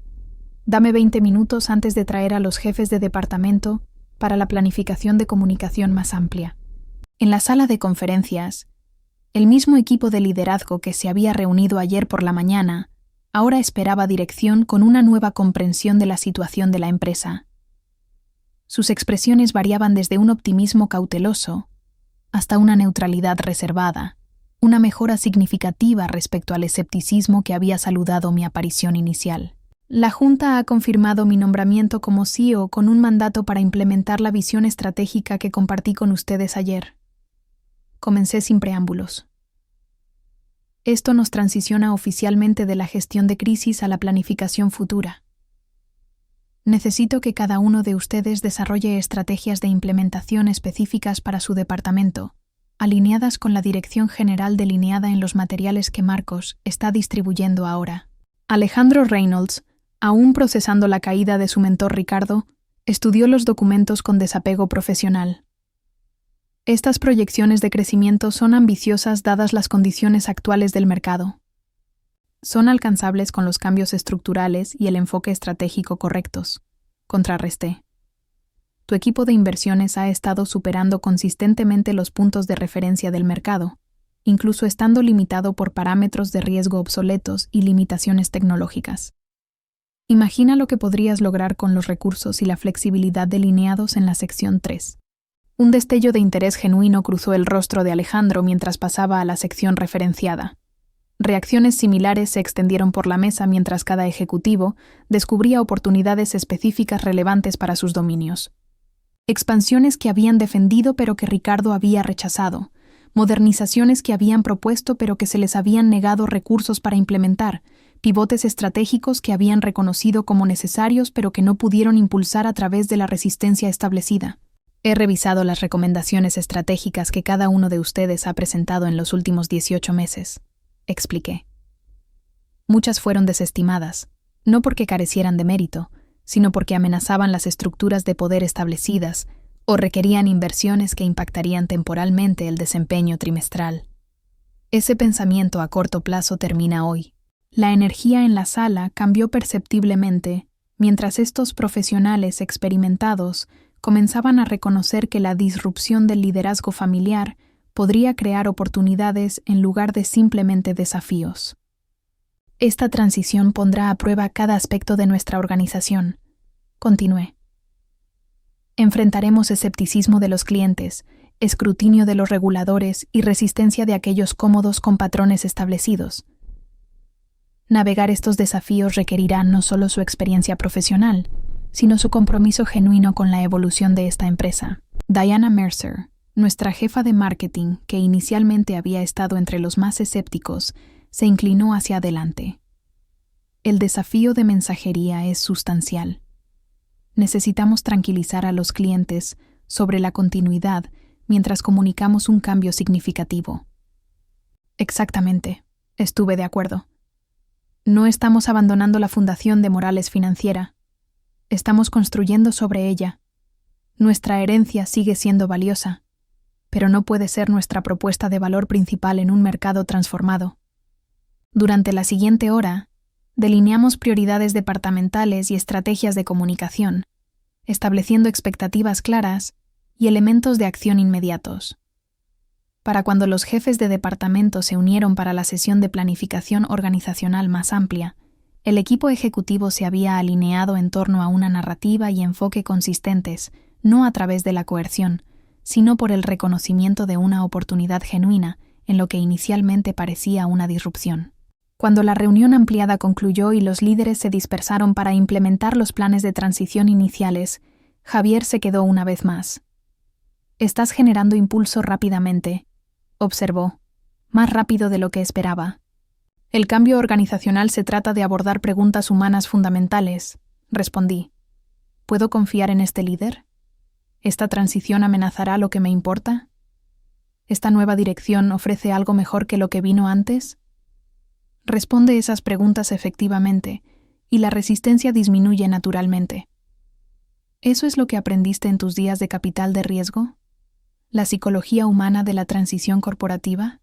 Dame 20 minutos antes de traer a los jefes de departamento para la planificación de comunicación más amplia. En la sala de conferencias, el mismo equipo de liderazgo que se había reunido ayer por la mañana ahora esperaba dirección con una nueva comprensión de la situación de la empresa. Sus expresiones variaban desde un optimismo cauteloso hasta una neutralidad reservada, una mejora significativa respecto al escepticismo que había saludado mi aparición inicial. La Junta ha confirmado mi nombramiento como CEO con un mandato para implementar la visión estratégica que compartí con ustedes ayer. Comencé sin preámbulos. Esto nos transiciona oficialmente de la gestión de crisis a la planificación futura. Necesito que cada uno de ustedes desarrolle estrategias de implementación específicas para su departamento, alineadas con la dirección general delineada en los materiales que Marcos está distribuyendo ahora. Alejandro Reynolds, aún procesando la caída de su mentor Ricardo, estudió los documentos con desapego profesional. Estas proyecciones de crecimiento son ambiciosas dadas las condiciones actuales del mercado. Son alcanzables con los cambios estructurales y el enfoque estratégico correctos, contrarresté. Tu equipo de inversiones ha estado superando consistentemente los puntos de referencia del mercado, incluso estando limitado por parámetros de riesgo obsoletos y limitaciones tecnológicas. Imagina lo que podrías lograr con los recursos y la flexibilidad delineados en la sección 3. Un destello de interés genuino cruzó el rostro de Alejandro mientras pasaba a la sección referenciada. Reacciones similares se extendieron por la mesa mientras cada ejecutivo descubría oportunidades específicas relevantes para sus dominios. Expansiones que habían defendido pero que Ricardo había rechazado, modernizaciones que habían propuesto pero que se les habían negado recursos para implementar, pivotes estratégicos que habían reconocido como necesarios pero que no pudieron impulsar a través de la resistencia establecida. He revisado las recomendaciones estratégicas que cada uno de ustedes ha presentado en los últimos 18 meses, expliqué. Muchas fueron desestimadas, no porque carecieran de mérito, sino porque amenazaban las estructuras de poder establecidas o requerían inversiones que impactarían temporalmente el desempeño trimestral. Ese pensamiento a corto plazo termina hoy. La energía en la sala cambió perceptiblemente mientras estos profesionales experimentados comenzaban a reconocer que la disrupción del liderazgo familiar podría crear oportunidades en lugar de simplemente desafíos. Esta transición pondrá a prueba cada aspecto de nuestra organización, continué. Enfrentaremos escepticismo de los clientes, escrutinio de los reguladores y resistencia de aquellos cómodos con patrones establecidos. Navegar estos desafíos requerirá no solo su experiencia profesional, sino su compromiso genuino con la evolución de esta empresa. Diana Mercer, nuestra jefa de marketing, que inicialmente había estado entre los más escépticos, se inclinó hacia adelante. El desafío de mensajería es sustancial. Necesitamos tranquilizar a los clientes sobre la continuidad mientras comunicamos un cambio significativo. Exactamente. Estuve de acuerdo. No estamos abandonando la fundación de Morales Financiera. Estamos construyendo sobre ella. Nuestra herencia sigue siendo valiosa, pero no puede ser nuestra propuesta de valor principal en un mercado transformado. Durante la siguiente hora, delineamos prioridades departamentales y estrategias de comunicación, estableciendo expectativas claras y elementos de acción inmediatos. Para cuando los jefes de departamento se unieron para la sesión de planificación organizacional más amplia, el equipo ejecutivo se había alineado en torno a una narrativa y enfoque consistentes, no a través de la coerción, sino por el reconocimiento de una oportunidad genuina en lo que inicialmente parecía una disrupción. Cuando la reunión ampliada concluyó y los líderes se dispersaron para implementar los planes de transición iniciales, Javier se quedó una vez más. «Estás generando impulso rápidamente», observó, más rápido de lo que esperaba. «El cambio organizacional se trata de abordar preguntas humanas fundamentales», respondí. «¿Puedo confiar en este líder? ¿Esta transición amenazará lo que me importa? ¿Esta nueva dirección ofrece algo mejor que lo que vino antes?» Responde esas preguntas efectivamente, y la resistencia disminuye naturalmente. ¿Eso es lo que aprendiste en tus días de capital de riesgo? ¿La psicología humana de la transición corporativa?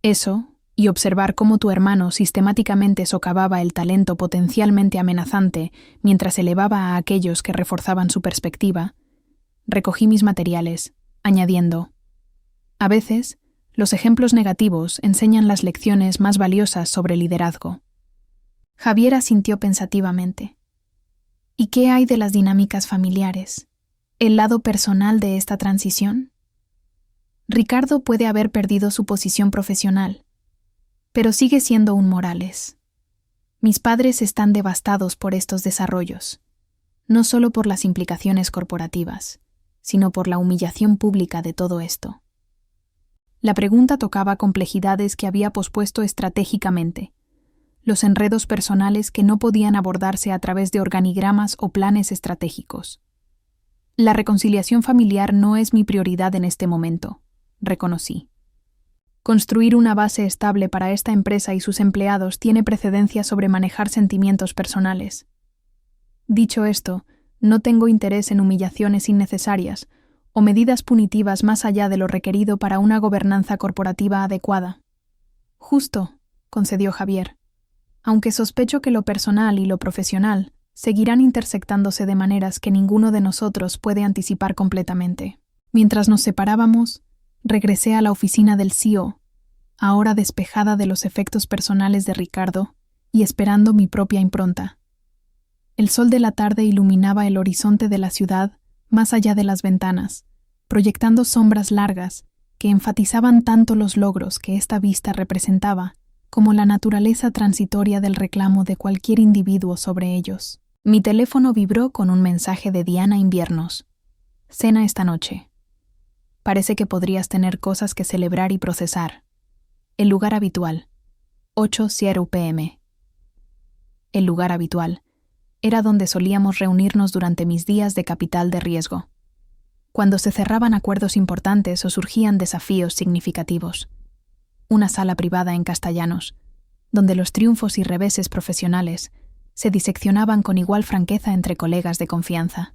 Eso, y observar cómo tu hermano sistemáticamente socavaba el talento potencialmente amenazante mientras elevaba a aquellos que reforzaban su perspectiva, recogí mis materiales, añadiendo: «A veces, los ejemplos negativos enseñan las lecciones más valiosas sobre liderazgo». Javier asintió pensativamente. ¿Y qué hay de las dinámicas familiares? ¿El lado personal de esta transición? Ricardo puede haber perdido su posición profesional, pero sigue siendo un Morales. Mis padres están devastados por estos desarrollos, no solo por las implicaciones corporativas, sino por la humillación pública de todo esto. La pregunta tocaba complejidades que había pospuesto estratégicamente, los enredos personales que no podían abordarse a través de organigramas o planes estratégicos. La reconciliación familiar no es mi prioridad en este momento, reconocí. Construir una base estable para esta empresa y sus empleados tiene precedencia sobre manejar sentimientos personales. Dicho esto, no tengo interés en humillaciones innecesarias o medidas punitivas más allá de lo requerido para una gobernanza corporativa adecuada. Justo, concedió Javier, aunque sospecho que lo personal y lo profesional seguirán intersectándose de maneras que ninguno de nosotros puede anticipar completamente. Mientras nos separábamos, regresé a la oficina del CEO, ahora despejada de los efectos personales de Ricardo y esperando mi propia impronta. El sol de la tarde iluminaba el horizonte de la ciudad más allá de las ventanas, proyectando sombras largas que enfatizaban tanto los logros que esta vista representaba como la naturaleza transitoria del reclamo de cualquier individuo sobre ellos. Mi teléfono vibró con un mensaje de Diana Inviernos. «Cena esta noche. Parece que podrías tener cosas que celebrar y procesar. El lugar habitual. 8:00 p.m. El lugar habitual era donde solíamos reunirnos durante mis días de capital de riesgo, cuando se cerraban acuerdos importantes o surgían desafíos significativos. Una sala privada en Castellanos, donde los triunfos y reveses profesionales se diseccionaban con igual franqueza entre colegas de confianza.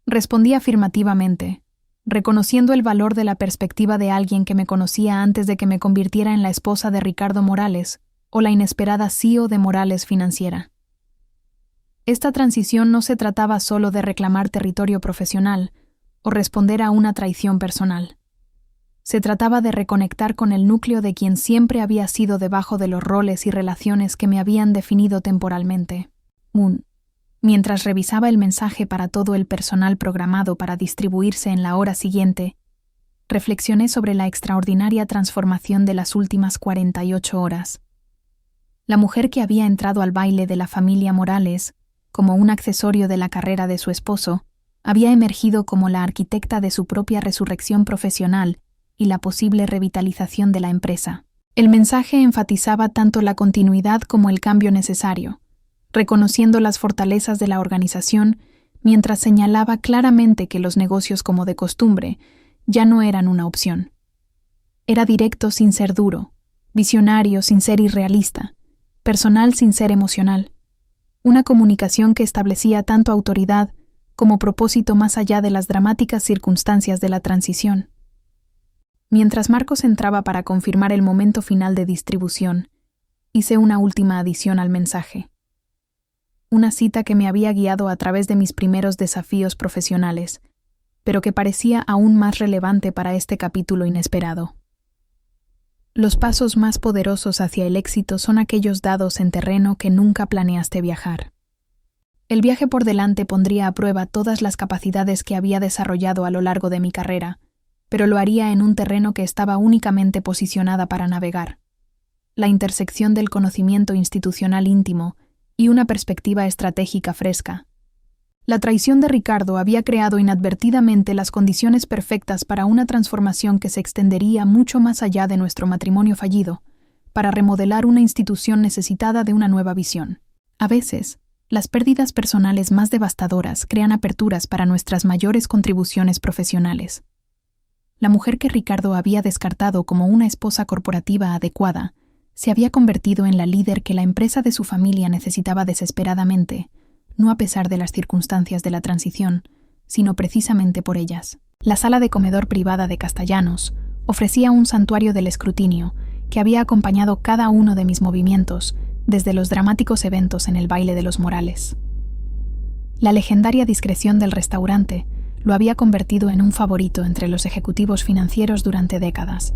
Respondí afirmativamente, reconociendo el valor de la perspectiva de alguien que me conocía antes de que me convirtiera en la esposa de Ricardo Morales o la inesperada CEO de Morales Financiera. Esta transición no se trataba solo de reclamar territorio profesional o responder a una traición personal. Se trataba de reconectar con el núcleo de quien siempre había sido debajo de los roles y relaciones que me habían definido temporalmente. Mientras revisaba el mensaje para todo el personal programado para distribuirse en la hora siguiente, reflexioné sobre la extraordinaria transformación de las últimas 48 horas. La mujer que había entrado al baile de la familia Morales, como un accesorio de la carrera de su esposo, había emergido como la arquitecta de su propia resurrección profesional y la posible revitalización de la empresa. El mensaje enfatizaba tanto la continuidad como el cambio necesario, reconociendo las fortalezas de la organización mientras señalaba claramente que los negocios como de costumbre ya no eran una opción. Era directo sin ser duro, visionario sin ser irrealista, personal sin ser emocional. Una comunicación que establecía tanto autoridad como propósito más allá de las dramáticas circunstancias de la transición. Mientras Marcos entraba para confirmar el momento final de distribución, hice una última adición al mensaje. Una cita que me había guiado a través de mis primeros desafíos profesionales, pero que parecía aún más relevante para este capítulo inesperado. Los pasos más poderosos hacia el éxito son aquellos dados en terreno que nunca planeaste viajar. El viaje por delante pondría a prueba todas las capacidades que había desarrollado a lo largo de mi carrera, pero lo haría en un terreno que estaba únicamente posicionada para navegar. La intersección del conocimiento institucional íntimo y una perspectiva estratégica fresca. La traición de Ricardo había creado inadvertidamente las condiciones perfectas para una transformación que se extendería mucho más allá de nuestro matrimonio fallido, para remodelar una institución necesitada de una nueva visión. A veces, las pérdidas personales más devastadoras crean aperturas para nuestras mayores contribuciones profesionales. La mujer que Ricardo había descartado como una esposa corporativa adecuada se había convertido en la líder que la empresa de su familia necesitaba desesperadamente, no a pesar de las circunstancias de la transición, sino precisamente por ellas. La sala de comedor privada de Castellanos ofrecía un santuario del escrutinio que había acompañado cada uno de mis movimientos desde los dramáticos eventos en el baile de los Morales. La legendaria discreción del restaurante lo había convertido en un favorito entre los ejecutivos financieros durante décadas.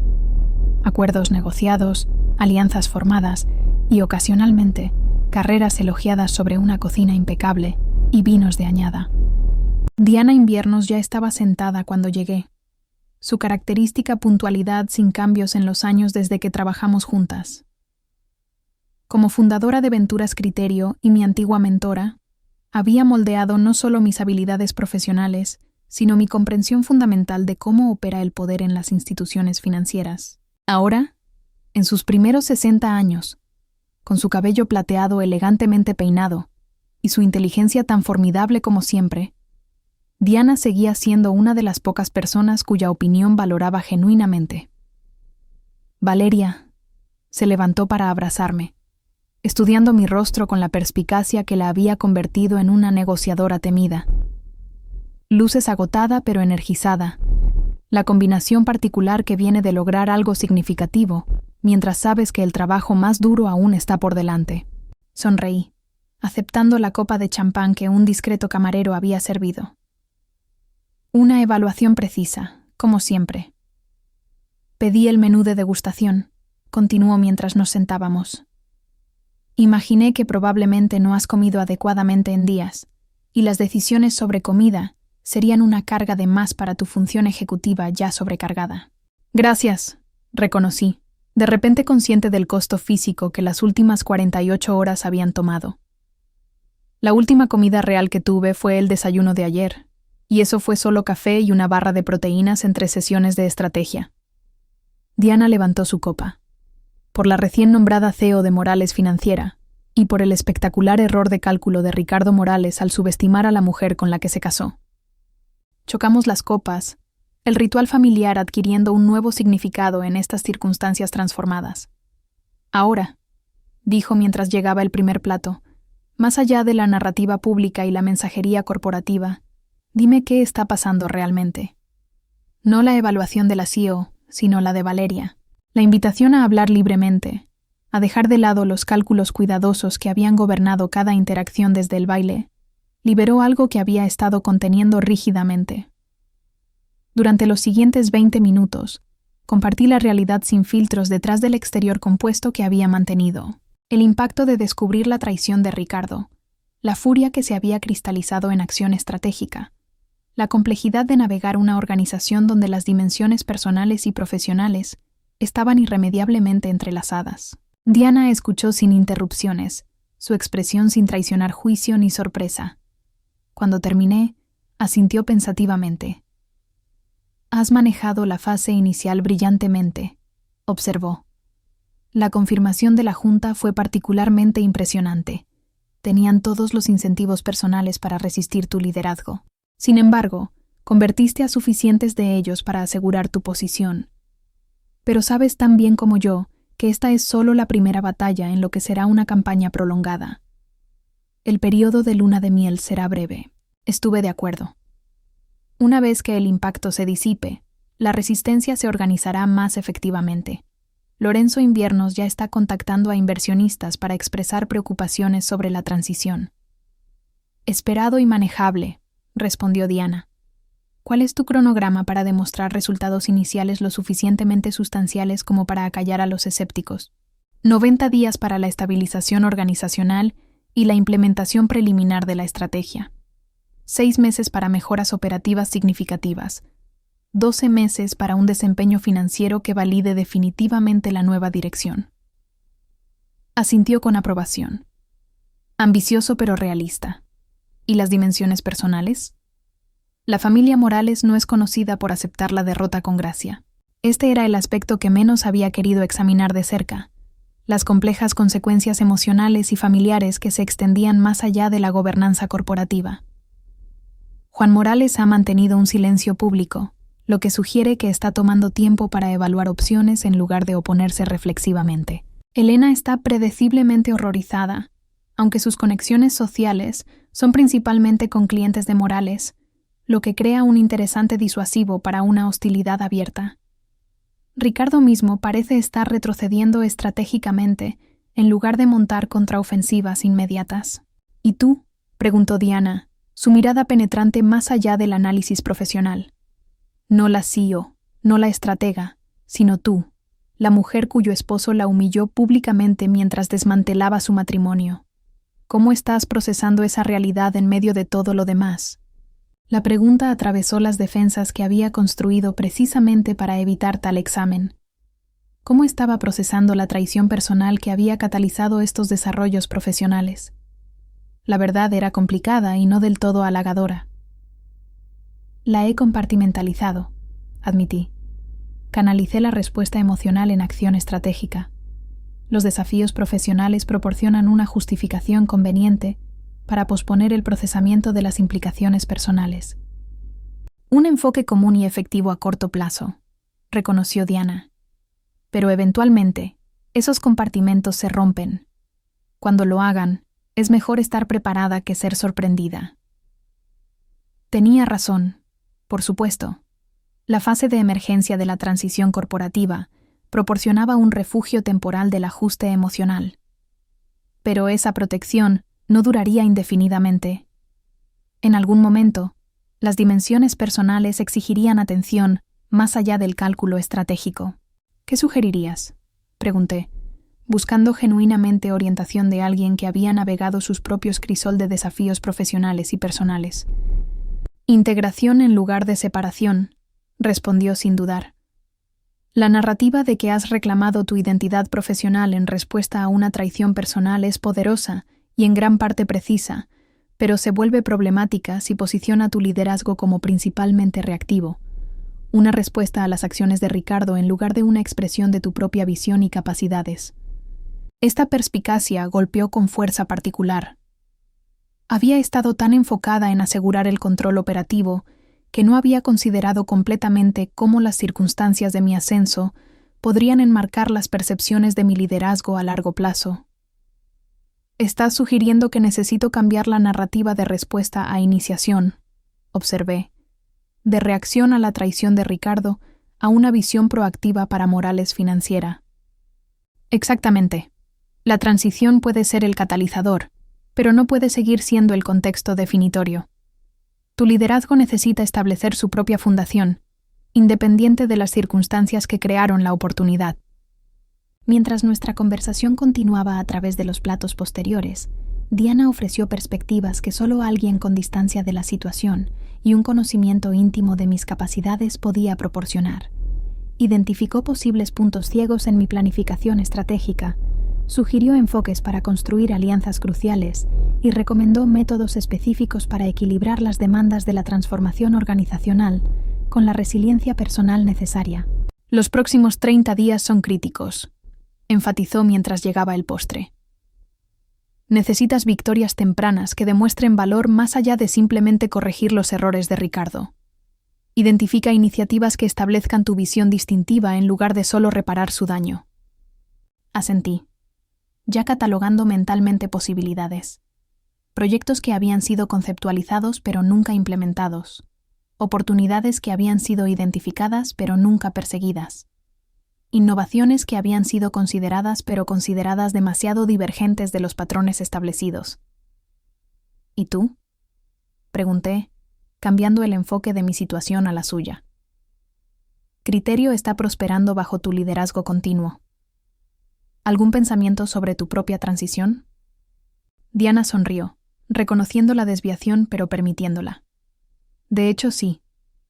Acuerdos negociados, alianzas formadas y, ocasionalmente, carreras elogiadas sobre una cocina impecable y vinos de añada. Diana Inviernos ya estaba sentada cuando llegué. Su característica puntualidad sin cambios en los años desde que trabajamos juntas. Como fundadora de Venturas Criterio y mi antigua mentora, había moldeado no solo mis habilidades profesionales, sino mi comprensión fundamental de cómo opera el poder en las instituciones financieras. Ahora, en sus primeros 60 años, con su cabello plateado elegantemente peinado y su inteligencia tan formidable como siempre, Diana seguía siendo una de las pocas personas cuya opinión valoraba genuinamente. Valeria se levantó para abrazarme, estudiando mi rostro con la perspicacia que la había convertido en una negociadora temida. Luces agotada pero energizada, la combinación particular que viene de lograr algo significativo, mientras sabes que el trabajo más duro aún está por delante. Sonreí, aceptando la copa de champán que un discreto camarero había servido. Una evaluación precisa, como siempre. Pedí el menú de degustación, continuó mientras nos sentábamos. Imaginé que probablemente no has comido adecuadamente en días, y las decisiones sobre comida serían una carga de más para tu función ejecutiva ya sobrecargada. Gracias, reconocí, de repente consciente del costo físico que las últimas 48 horas habían tomado. La última comida real que tuve fue el desayuno de ayer, y eso fue solo café y una barra de proteínas entre sesiones de estrategia. Diana levantó su copa. Por la recién nombrada CEO de Morales Financiera, y por el espectacular error de cálculo de Ricardo Morales al subestimar a la mujer con la que se casó. Chocamos las copas, el ritual familiar adquiriendo un nuevo significado en estas circunstancias transformadas. Ahora, dijo mientras llegaba el primer plato, más allá de la narrativa pública y la mensajería corporativa, dime qué está pasando realmente. No la evaluación de la CEO, sino la de Valeria. La invitación a hablar libremente, a dejar de lado los cálculos cuidadosos que habían gobernado cada interacción desde el baile, liberó algo que había estado conteniendo rígidamente. Durante los siguientes 20 minutos, compartí la realidad sin filtros detrás del exterior compuesto que había mantenido. El impacto de descubrir la traición de Ricardo, la furia que se había cristalizado en acción estratégica, la complejidad de navegar una organización donde las dimensiones personales y profesionales estaban irremediablemente entrelazadas. Diana escuchó sin interrupciones, su expresión sin traicionar juicio ni sorpresa. Cuando terminé, asintió pensativamente. «Has manejado la fase inicial brillantemente», observó. La confirmación de la Junta fue particularmente impresionante. Tenían todos los incentivos personales para resistir tu liderazgo. Sin embargo, convertiste a suficientes de ellos para asegurar tu posición. Pero sabes tan bien como yo que esta es solo la primera batalla en lo que será una campaña prolongada. El periodo de luna de miel será breve. Estuve de acuerdo. Una vez que el impacto se disipe, la resistencia se organizará más efectivamente. Lorenzo Inviernos ya está contactando a inversionistas para expresar preocupaciones sobre la transición. Esperado y manejable, respondió Diana. ¿Cuál es tu cronograma para demostrar resultados iniciales lo suficientemente sustanciales como para acallar a los escépticos? 90 días para la estabilización organizacional y la implementación preliminar de la estrategia. 6 meses para mejoras operativas significativas. 12 meses para un desempeño financiero que valide definitivamente la nueva dirección. Asintió con aprobación. Ambicioso pero realista. ¿Y las dimensiones personales? La familia Morales no es conocida por aceptar la derrota con gracia. Este era el aspecto que menos había querido examinar de cerca. Las complejas consecuencias emocionales y familiares que se extendían más allá de la gobernanza corporativa. Juan Morales ha mantenido un silencio público, lo que sugiere que está tomando tiempo para evaluar opciones en lugar de oponerse reflexivamente. Elena está predeciblemente horrorizada, aunque sus conexiones sociales son principalmente con clientes de Morales, lo que crea un interesante disuasivo para una hostilidad abierta. Ricardo mismo parece estar retrocediendo estratégicamente en lugar de montar contraofensivas inmediatas. ¿Y tú?, preguntó Diana, su mirada penetrante más allá del análisis profesional. No la CEO, no la estratega, sino tú, la mujer cuyo esposo la humilló públicamente mientras desmantelaba su matrimonio. ¿Cómo estás procesando esa realidad en medio de todo lo demás? La pregunta atravesó las defensas que había construido precisamente para evitar tal examen. ¿Cómo estaba procesando la traición personal que había catalizado estos desarrollos profesionales? La verdad era complicada y no del todo halagadora. La he compartimentalizado, admití. Canalicé la respuesta emocional en acción estratégica. Los desafíos profesionales proporcionan una justificación conveniente para posponer el procesamiento de las implicaciones personales. Un enfoque común y efectivo a corto plazo, reconoció Diana. Pero eventualmente, esos compartimentos se rompen. Cuando lo hagan, es mejor estar preparada que ser sorprendida. Tenía razón, por supuesto. La fase de emergencia de la transición corporativa proporcionaba un refugio temporal del ajuste emocional. Pero esa protección no duraría indefinidamente. En algún momento, las dimensiones personales exigirían atención más allá del cálculo estratégico. ¿Qué sugerirías?, pregunté, buscando genuinamente orientación de alguien que había navegado sus propios crisol de desafíos profesionales y personales. Integración en lugar de separación, respondió sin dudar. La narrativa de que has reclamado tu identidad profesional en respuesta a una traición personal es poderosa y en gran parte precisa, pero se vuelve problemática si posiciona tu liderazgo como principalmente reactivo, una respuesta a las acciones de Ricardo en lugar de una expresión de tu propia visión y capacidades. Esta perspicacia golpeó con fuerza particular. Había estado tan enfocada en asegurar el control operativo que no había considerado completamente cómo las circunstancias de mi ascenso podrían enmarcar las percepciones de mi liderazgo a largo plazo. Estás sugiriendo que necesito cambiar la narrativa de respuesta a iniciación, observé, de reacción a la traición de Ricardo a una visión proactiva para Morales financiera. Exactamente. La transición puede ser el catalizador, pero no puede seguir siendo el contexto definitorio. Tu liderazgo necesita establecer su propia fundación, independiente de las circunstancias que crearon la oportunidad. Mientras nuestra conversación continuaba a través de los platos posteriores, Diana ofreció perspectivas que solo alguien con distancia de la situación y un conocimiento íntimo de mis capacidades podía proporcionar. Identificó posibles puntos ciegos en mi planificación estratégica, sugirió enfoques para construir alianzas cruciales y recomendó métodos específicos para equilibrar las demandas de la transformación organizacional con la resiliencia personal necesaria. Los próximos 30 días son críticos, enfatizó mientras llegaba el postre. Necesitas victorias tempranas que demuestren valor más allá de simplemente corregir los errores de Ricardo. Identifica iniciativas que establezcan tu visión distintiva en lugar de solo reparar su daño. Asentí, ya catalogando mentalmente posibilidades. Proyectos que habían sido conceptualizados pero nunca implementados. Oportunidades que habían sido identificadas pero nunca perseguidas. Innovaciones que habían sido consideradas pero consideradas demasiado divergentes de los patrones establecidos. ¿Y tú?, pregunté, cambiando el enfoque de mi situación a la suya. Criterio está prosperando bajo tu liderazgo continuo. ¿Algún pensamiento sobre tu propia transición? Diana sonrió, reconociendo la desviación pero permitiéndola. De hecho, sí.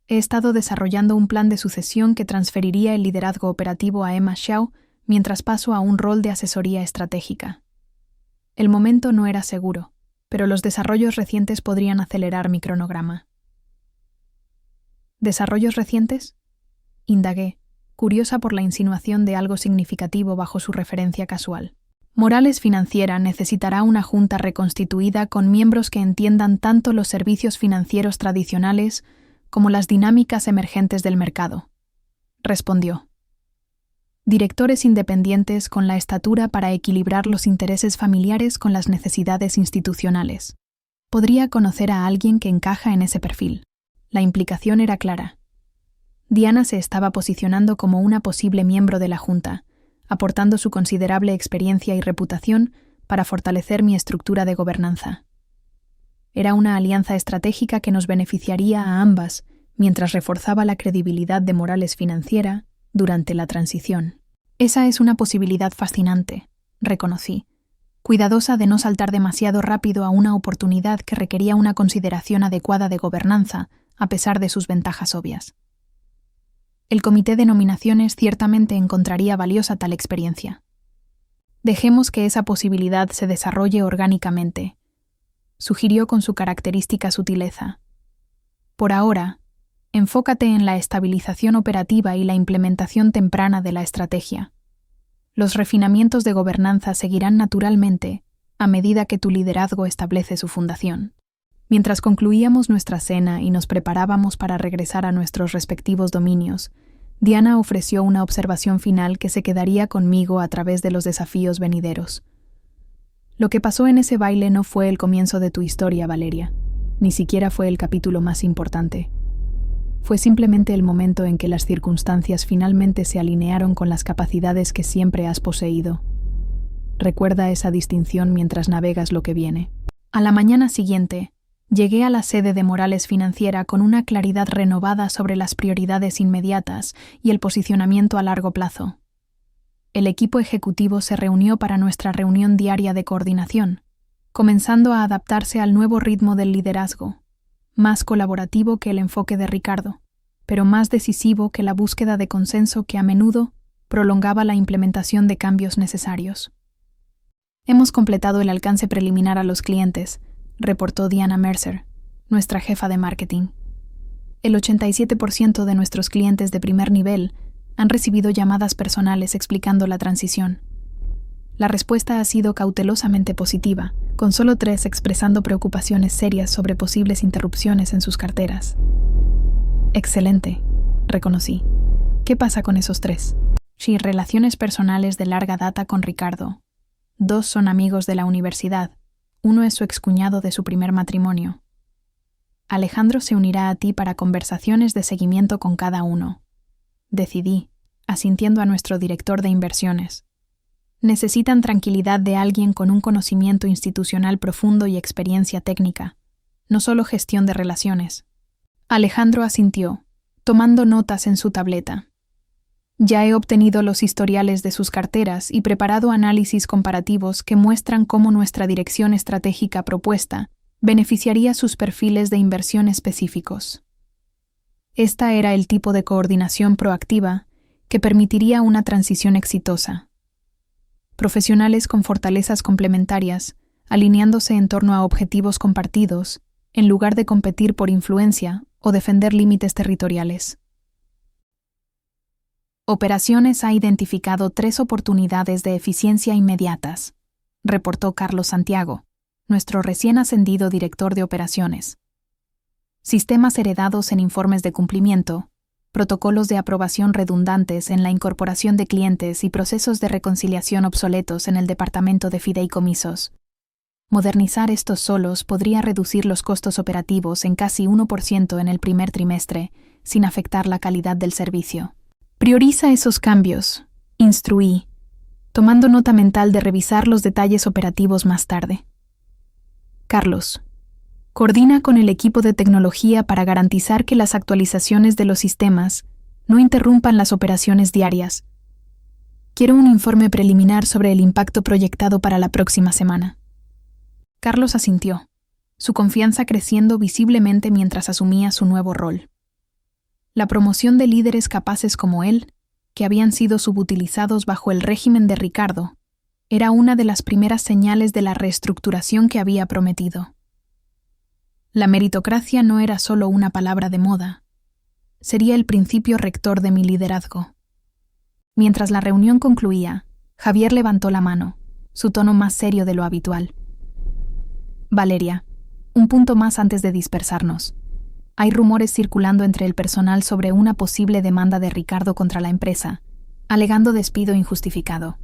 He estado desarrollando un plan de sucesión que transferiría el liderazgo operativo a Emma Xiao mientras paso a un rol de asesoría estratégica. El momento no era seguro, pero los desarrollos recientes podrían acelerar mi cronograma. ¿Desarrollos recientes?, indagué, curiosa por la insinuación de algo significativo bajo su referencia casual. Morales Financiera necesitará una junta reconstituida con miembros que entiendan tanto los servicios financieros tradicionales como las dinámicas emergentes del mercado, respondió. Directores independientes con la estatura para equilibrar los intereses familiares con las necesidades institucionales. Podría conocer a alguien que encaja en ese perfil. La implicación era clara. Diana se estaba posicionando como una posible miembro de la Junta, aportando su considerable experiencia y reputación para fortalecer mi estructura de gobernanza. Era una alianza estratégica que nos beneficiaría a ambas mientras reforzaba la credibilidad de Morales Financiera durante la transición. Esa es una posibilidad fascinante, reconocí, cuidadosa de no saltar demasiado rápido a una oportunidad que requería una consideración adecuada de gobernanza, a pesar de sus ventajas obvias. El comité de nominaciones ciertamente encontraría valiosa tal experiencia. Dejemos que esa posibilidad se desarrolle orgánicamente, sugirió con su característica sutileza. Por ahora, enfócate en la estabilización operativa y la implementación temprana de la estrategia. Los refinamientos de gobernanza seguirán naturalmente a medida que tu liderazgo establece su fundación. Mientras concluíamos nuestra cena y nos preparábamos para regresar a nuestros respectivos dominios, Diana ofreció una observación final que se quedaría conmigo a través de los desafíos venideros. Lo que pasó en ese baile no fue el comienzo de tu historia, Valeria, ni siquiera fue el capítulo más importante. Fue simplemente el momento en que las circunstancias finalmente se alinearon con las capacidades que siempre has poseído. Recuerda esa distinción mientras navegas lo que viene. A la mañana siguiente, llegué a la sede de Morales Financiera con una claridad renovada sobre las prioridades inmediatas y el posicionamiento a largo plazo. El equipo ejecutivo se reunió para nuestra reunión diaria de coordinación, comenzando a adaptarse al nuevo ritmo del liderazgo, más colaborativo que el enfoque de Ricardo, pero más decisivo que la búsqueda de consenso que a menudo prolongaba la implementación de cambios necesarios. Hemos completado el alcance preliminar a los clientes, reportó Diana Mercer, nuestra jefa de marketing. El 87% de nuestros clientes de primer nivel han recibido llamadas personales explicando la transición. La respuesta ha sido cautelosamente positiva, con solo 3 expresando preocupaciones serias sobre posibles interrupciones en sus carteras. Excelente, reconocí. ¿Qué pasa con esos 3? Sí, relaciones personales de larga data con Ricardo. 2 son amigos de la universidad. 1 es su excuñado de su primer matrimonio. Alejandro se unirá a ti para conversaciones de seguimiento con cada uno. Decidí, asintiendo a nuestro director de inversiones. Necesitan tranquilidad de alguien con un conocimiento institucional profundo y experiencia técnica, no solo gestión de relaciones. Alejandro asintió, tomando notas en su tableta. Ya he obtenido los historiales de sus carteras y preparado análisis comparativos que muestran cómo nuestra dirección estratégica propuesta beneficiaría sus perfiles de inversión específicos. Esta era el tipo de coordinación proactiva que permitiría una transición exitosa. Profesionales con fortalezas complementarias, alineándose en torno a objetivos compartidos, en lugar de competir por influencia o defender límites territoriales. Operaciones ha identificado 3 oportunidades de eficiencia inmediatas, reportó Carlos Santiago, nuestro recién ascendido director de operaciones. sistemas heredados en informes de cumplimiento, protocolos de aprobación redundantes en la incorporación de clientes y procesos de reconciliación obsoletos en el departamento de fideicomisos. Modernizar estos solos podría reducir los costos operativos en casi 1% en el primer trimestre, sin afectar la calidad del servicio. Prioriza esos cambios, instruí, tomando nota mental de revisar los detalles operativos más tarde. Carlos, coordina con el equipo de tecnología para garantizar que las actualizaciones de los sistemas no interrumpan las operaciones diarias. Quiero un informe preliminar sobre el impacto proyectado para la próxima semana. Carlos asintió, su confianza creciendo visiblemente mientras asumía su nuevo rol. La promoción de líderes capaces como él, que habían sido subutilizados bajo el régimen de Ricardo, era una de las primeras señales de la reestructuración que había prometido. La meritocracia no era solo una palabra de moda, sería el principio rector de mi liderazgo. Mientras la reunión concluía, Javier levantó la mano, su tono más serio de lo habitual. Valeria, un punto más antes de dispersarnos. Hay rumores circulando entre el personal sobre una posible demanda de Ricardo contra la empresa, alegando despido injustificado.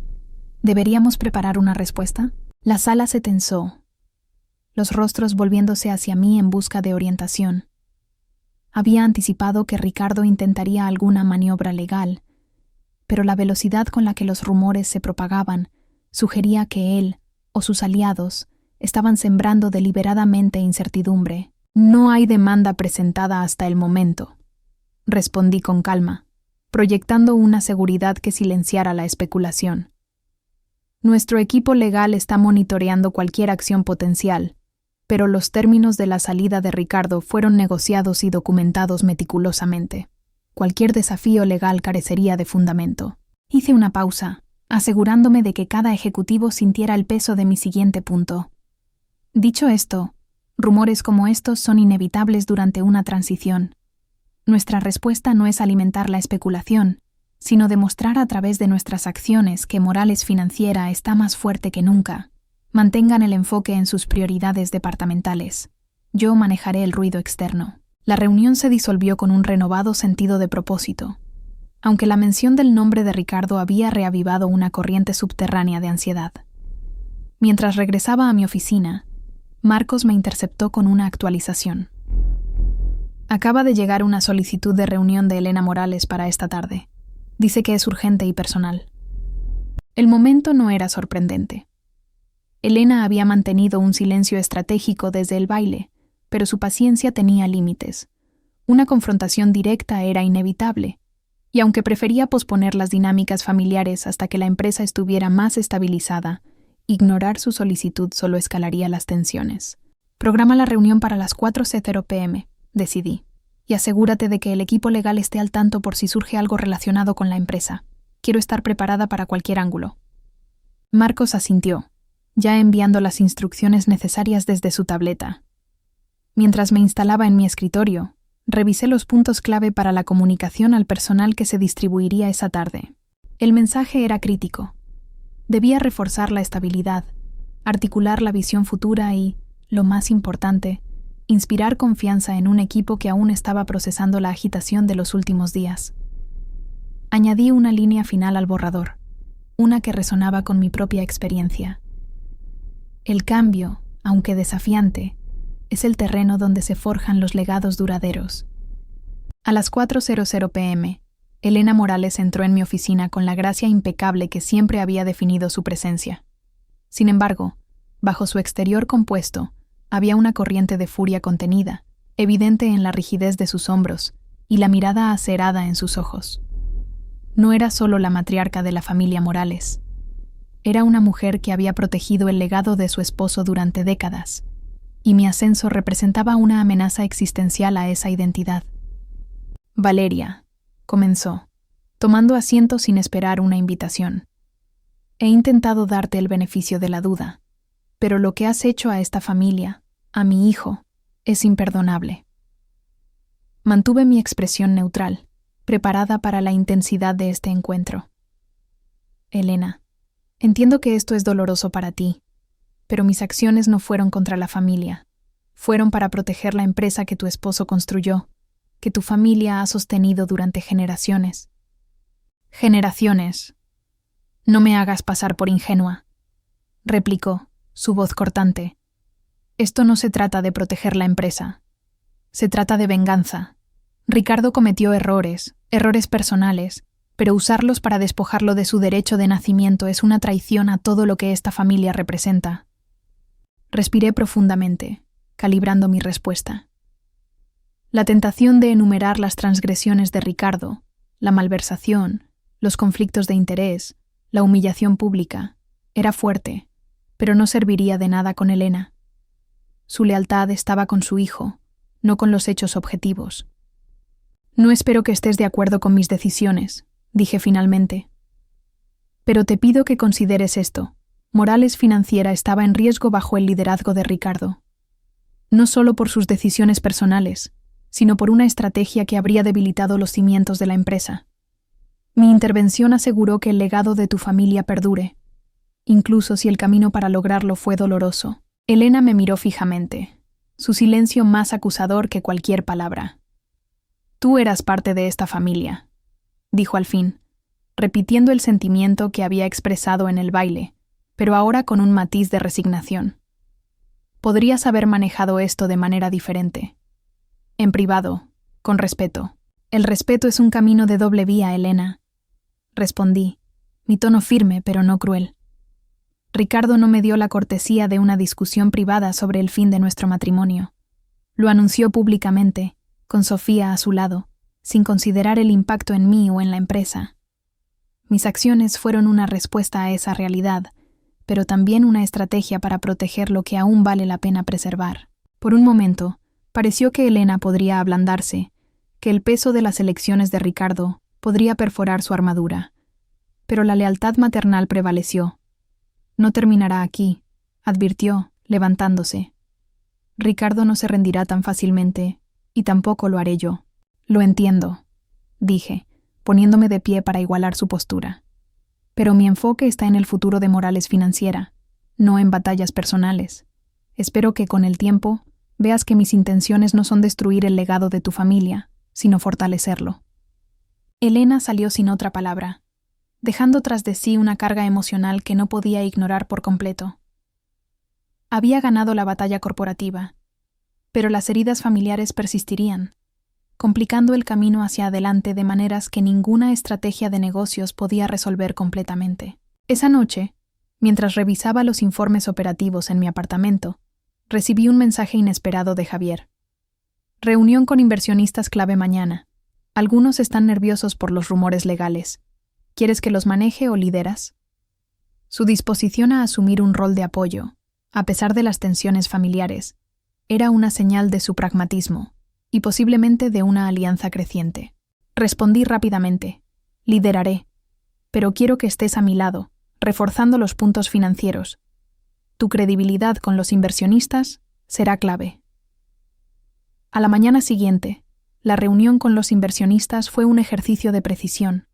¿Deberíamos preparar una respuesta? La sala se tensó, los rostros volviéndose hacia mí en busca de orientación. Había anticipado que Ricardo intentaría alguna maniobra legal, pero la velocidad con la que los rumores se propagaban sugería que él o sus aliados estaban sembrando deliberadamente incertidumbre. No hay demanda presentada hasta el momento, respondí con calma, proyectando una seguridad que silenciara la especulación. Nuestro equipo legal está monitoreando cualquier acción potencial, pero los términos de la salida de Ricardo fueron negociados y documentados meticulosamente. Cualquier desafío legal carecería de fundamento. Hice una pausa, asegurándome de que cada ejecutivo sintiera el peso de mi siguiente punto. Dicho esto, rumores como estos son inevitables durante una transición. Nuestra respuesta no es alimentar la especulación, sino demostrar a través de nuestras acciones que Morales Financiera está más fuerte que nunca. Mantengan el enfoque en sus prioridades departamentales. Yo manejaré el ruido externo. La reunión se disolvió con un renovado sentido de propósito, aunque la mención del nombre de Ricardo había reavivado una corriente subterránea de ansiedad. Mientras regresaba a mi oficina, Marcos me interceptó con una actualización. Acaba de llegar una solicitud de reunión de Elena Morales para esta tarde. Dice que es urgente y personal. El momento no era sorprendente. Elena había mantenido un silencio estratégico desde el baile, pero su paciencia tenía límites. Una confrontación directa era inevitable, y aunque prefería posponer las dinámicas familiares hasta que la empresa estuviera más estabilizada, ignorar su solicitud solo escalaría las tensiones. Programa la reunión para las 4:00 p.m., decidí, y asegúrate de que el equipo legal esté al tanto por si surge algo relacionado con la empresa. Quiero estar preparada para cualquier ángulo. Marcos asintió, ya enviando las instrucciones necesarias desde su tableta. Mientras me instalaba en mi escritorio, revisé los puntos clave para la comunicación al personal que se distribuiría esa tarde. El mensaje era crítico. Debía reforzar la estabilidad, articular la visión futura y, lo más importante, inspirar confianza en un equipo que aún estaba procesando la agitación de los últimos días. Añadí una línea final al borrador, una que resonaba con mi propia experiencia. El cambio, aunque desafiante, es el terreno donde se forjan los legados duraderos. A las 4:00 p.m., Elena Morales entró en mi oficina con la gracia impecable que siempre había definido su presencia. Sin embargo, bajo su exterior compuesto, había una corriente de furia contenida, evidente en la rigidez de sus hombros y la mirada acerada en sus ojos. No era solo la matriarca de la familia Morales. Era una mujer que había protegido el legado de su esposo durante décadas, y mi ascenso representaba una amenaza existencial a esa identidad. Valeria, comenzó, tomando asiento sin esperar una invitación. He intentado darte el beneficio de la duda, pero lo que has hecho a esta familia, a mi hijo, es imperdonable. Mantuve mi expresión neutral, preparada para la intensidad de este encuentro. Elena, entiendo que esto es doloroso para ti, pero mis acciones no fueron contra la familia, fueron para proteger la empresa que tu esposo construyó, que tu familia ha sostenido durante generaciones. Generaciones. No me hagas pasar por ingenua, replicó, su voz cortante. Esto no se trata de proteger la empresa. Se trata de venganza. Ricardo cometió errores personales, pero usarlos para despojarlo de su derecho de nacimiento es una traición a todo lo que esta familia representa. Respiré profundamente, calibrando mi respuesta. La tentación de enumerar las transgresiones de Ricardo, la malversación, los conflictos de interés, la humillación pública, era fuerte, pero no serviría de nada con Elena. Su lealtad estaba con su hijo, no con los hechos objetivos. No espero que estés de acuerdo con mis decisiones, dije finalmente. Pero te pido que consideres esto. Morales Financiera estaba en riesgo bajo el liderazgo de Ricardo. No solo por sus decisiones personales, sino por una estrategia que habría debilitado los cimientos de la empresa. Mi intervención aseguró que el legado de tu familia perdure, incluso si el camino para lograrlo fue doloroso. Elena me miró fijamente, su silencio más acusador que cualquier palabra. Tú eras parte de esta familia, dijo al fin, repitiendo el sentimiento que había expresado en el baile, pero ahora con un matiz de resignación. Podrías haber manejado esto de manera diferente. En privado, con respeto. El respeto es un camino de doble vía, Elena. Respondí, mi tono firme pero no cruel. Ricardo no me dio la cortesía de una discusión privada sobre el fin de nuestro matrimonio. Lo anunció públicamente, con Sofía a su lado, sin considerar el impacto en mí o en la empresa. Mis acciones fueron una respuesta a esa realidad, pero también una estrategia para proteger lo que aún vale la pena preservar. Por un momento, pareció que Elena podría ablandarse, que el peso de las elecciones de Ricardo podría perforar su armadura. Pero la lealtad maternal prevaleció. No terminará aquí, advirtió, levantándose. Ricardo no se rendirá tan fácilmente, y tampoco lo haré yo. Lo entiendo, dije, poniéndome de pie para igualar su postura. Pero mi enfoque está en el futuro de Morales Financiera, no en batallas personales. Espero que con el tiempo veas que mis intenciones no son destruir el legado de tu familia, sino fortalecerlo. Elena salió sin otra palabra, dejando tras de sí una carga emocional que no podía ignorar por completo. Había ganado la batalla corporativa, pero las heridas familiares persistirían, complicando el camino hacia adelante de maneras que ninguna estrategia de negocios podía resolver completamente. Esa noche, mientras revisaba los informes operativos en mi apartamento, recibí un mensaje inesperado de Javier. Reunión con inversionistas clave mañana. Algunos están nerviosos por los rumores legales. ¿Quieres que los maneje o lideras? Su disposición a asumir un rol de apoyo, a pesar de las tensiones familiares, era una señal de su pragmatismo y posiblemente de una alianza creciente. Respondí rápidamente, lideraré, pero quiero que estés a mi lado, reforzando los puntos financieros. Tu credibilidad con los inversionistas será clave. A la mañana siguiente, la reunión con los inversionistas fue un ejercicio de precisión.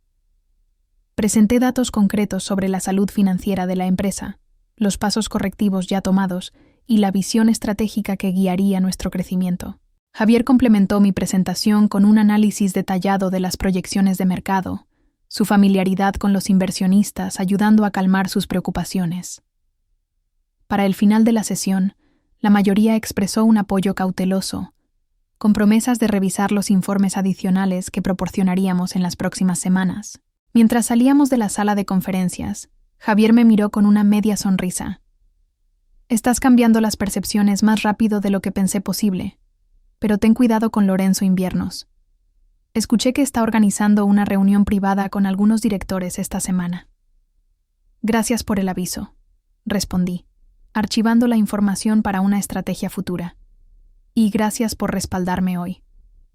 Presenté datos concretos sobre la salud financiera de la empresa, los pasos correctivos ya tomados y la visión estratégica que guiaría nuestro crecimiento. Javier complementó mi presentación con un análisis detallado de las proyecciones de mercado, su familiaridad con los inversionistas ayudando a calmar sus preocupaciones. Para el final de la sesión, la mayoría expresó un apoyo cauteloso, con promesas de revisar los informes adicionales que proporcionaríamos en las próximas semanas. Mientras salíamos de la sala de conferencias, Javier me miró con una media sonrisa. Estás cambiando las percepciones más rápido de lo que pensé posible, pero ten cuidado con Lorenzo Inviernos. Escuché que está organizando una reunión privada con algunos directores esta semana. Gracias por el aviso, respondí, archivando la información para una estrategia futura. Y gracias por respaldarme hoy.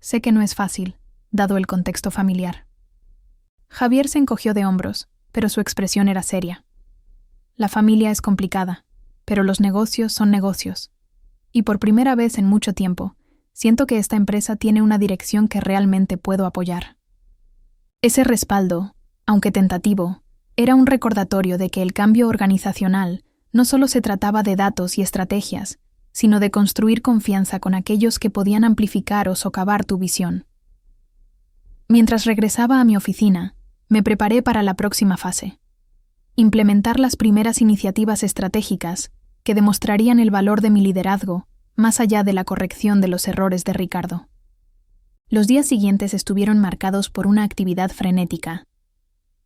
Sé que no es fácil, dado el contexto familiar. Javier se encogió de hombros, pero su expresión era seria. La familia es complicada, pero los negocios son negocios. Y por primera vez en mucho tiempo, siento que esta empresa tiene una dirección que realmente puedo apoyar. Ese respaldo, aunque tentativo, era un recordatorio de que el cambio organizacional no solo se trataba de datos y estrategias, sino de construir confianza con aquellos que podían amplificar o socavar tu visión. Mientras regresaba a mi oficina, me preparé para la próxima fase: implementar las primeras iniciativas estratégicas que demostrarían el valor de mi liderazgo más allá de la corrección de los errores de Ricardo. Los días siguientes estuvieron marcados por una actividad frenética.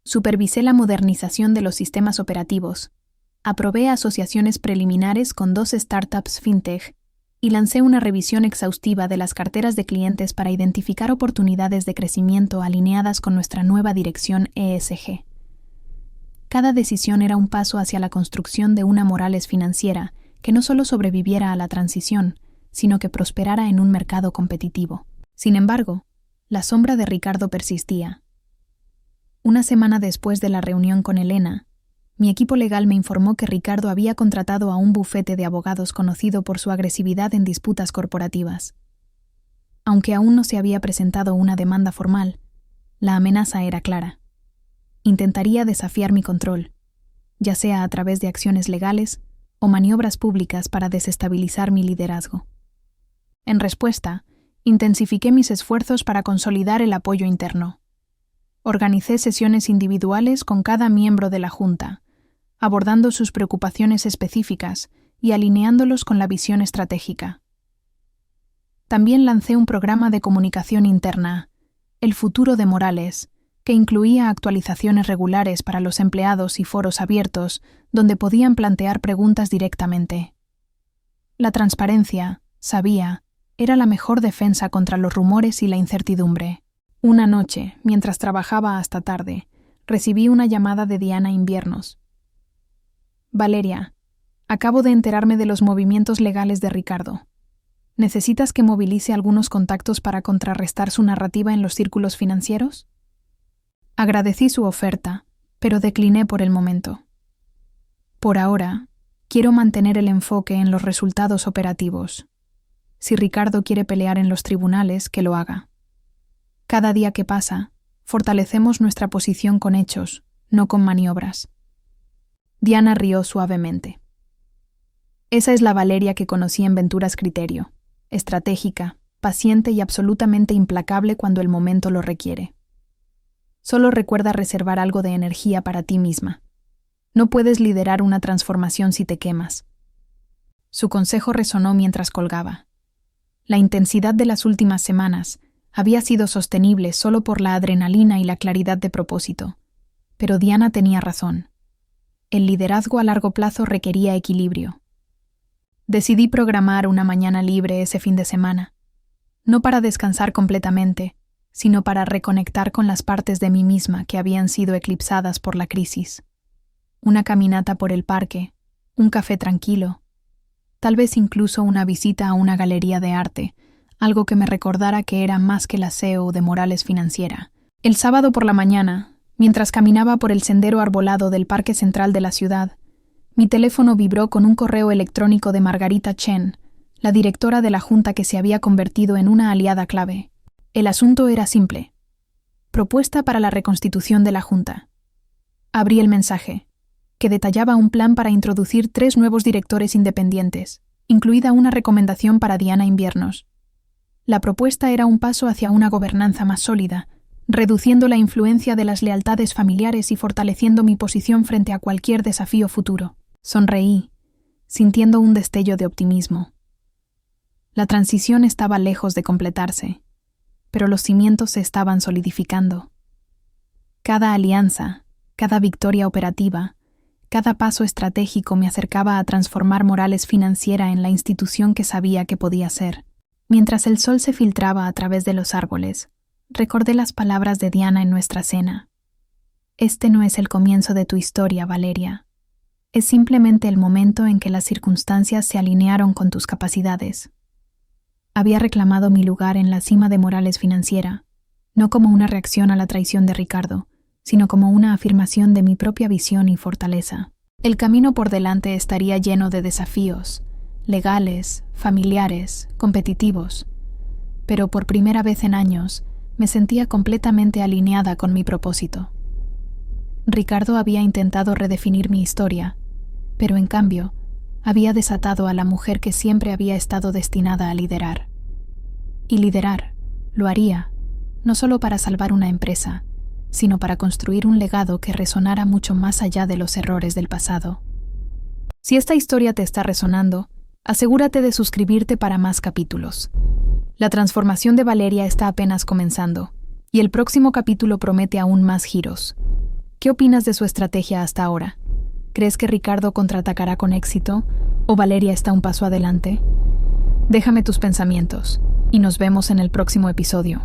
Supervisé la modernización de los sistemas operativos, aprobé asociaciones preliminares con 2 startups fintech y lancé una revisión exhaustiva de las carteras de clientes para identificar oportunidades de crecimiento alineadas con nuestra nueva dirección ESG. Cada decisión era un paso hacia la construcción de una Morales financiera que no solo sobreviviera a la transición, sino que prosperara en un mercado competitivo. Sin embargo, la sombra de Ricardo persistía. Una semana después de la reunión con Elena, mi equipo legal me informó que Ricardo había contratado a un bufete de abogados conocido por su agresividad en disputas corporativas. Aunque aún no se había presentado una demanda formal, la amenaza era clara. Intentaría desafiar mi control, ya sea a través de acciones legales o maniobras públicas para desestabilizar mi liderazgo. En respuesta, intensifiqué mis esfuerzos para consolidar el apoyo interno. Organicé sesiones individuales con cada miembro de la Junta, abordando sus preocupaciones específicas y alineándolos con la visión estratégica. También lancé un programa de comunicación interna, El futuro de Morales, que incluía actualizaciones regulares para los empleados y foros abiertos donde podían plantear preguntas directamente. La transparencia, sabía, era la mejor defensa contra los rumores y la incertidumbre. Una noche, mientras trabajaba hasta tarde, recibí una llamada de Diana Inviernos. Valeria, acabo de enterarme de los movimientos legales de Ricardo. ¿Necesitas que movilice algunos contactos para contrarrestar su narrativa en los círculos financieros? Agradecí su oferta, pero decliné por el momento. Por ahora, quiero mantener el enfoque en los resultados operativos. Si Ricardo quiere pelear en los tribunales, que lo haga. Cada día que pasa, fortalecemos nuestra posición con hechos, no con maniobras. Diana rió suavemente. Esa es la Valeria que conocí en Venturas Criterio, estratégica, paciente y absolutamente implacable cuando el momento lo requiere. Solo recuerda reservar algo de energía para ti misma. No puedes liderar una transformación si te quemas. Su consejo resonó mientras colgaba. La intensidad de las últimas semanas había sido sostenible solo por la adrenalina y la claridad de propósito. Pero Diana tenía razón. El liderazgo a largo plazo requería equilibrio. Decidí programar una mañana libre ese fin de semana, no para descansar completamente, sino para reconectar con las partes de mí misma que habían sido eclipsadas por la crisis. Una caminata por el parque, un café tranquilo, tal vez incluso una visita a una galería de arte, algo que me recordara que era más que la CEO de Morales Financiera. El sábado por la mañana, mientras caminaba por el sendero arbolado del Parque Central de la ciudad, mi teléfono vibró con un correo electrónico de Margarita Chen, la directora de la Junta que se había convertido en una aliada clave. El asunto era simple. Propuesta para la reconstitución de la Junta. Abrí el mensaje, que detallaba un plan para introducir 3 nuevos directores independientes, incluida una recomendación para Diana Inviernos. La propuesta era un paso hacia una gobernanza más sólida, reduciendo la influencia de las lealtades familiares y fortaleciendo mi posición frente a cualquier desafío futuro. Sonreí, sintiendo un destello de optimismo. La transición estaba lejos de completarse, pero los cimientos se estaban solidificando. Cada alianza, cada victoria operativa, cada paso estratégico me acercaba a transformar Morales Financiera en la institución que sabía que podía ser. Mientras el sol se filtraba a través de los árboles, recordé las palabras de Diana en nuestra cena. Este no es el comienzo de tu historia, Valeria. Es simplemente el momento en que las circunstancias se alinearon con tus capacidades. Había reclamado mi lugar en la cima de Morales Financiera, no como una reacción a la traición de Ricardo, sino como una afirmación de mi propia visión y fortaleza. El camino por delante estaría lleno de desafíos, legales, familiares, competitivos, pero por primera vez en años me sentía completamente alineada con mi propósito. Ricardo había intentado redefinir mi historia, pero en cambio, había desatado a la mujer que siempre había estado destinada a liderar. Y liderar lo haría, no solo para salvar una empresa, sino para construir un legado que resonara mucho más allá de los errores del pasado. Si esta historia te está resonando, asegúrate de suscribirte para más capítulos. La transformación de Valeria está apenas comenzando, y el próximo capítulo promete aún más giros. ¿Qué opinas de su estrategia hasta ahora? ¿Crees que Ricardo contraatacará con éxito o Valeria está un paso adelante? Déjame tus pensamientos y nos vemos en el próximo episodio.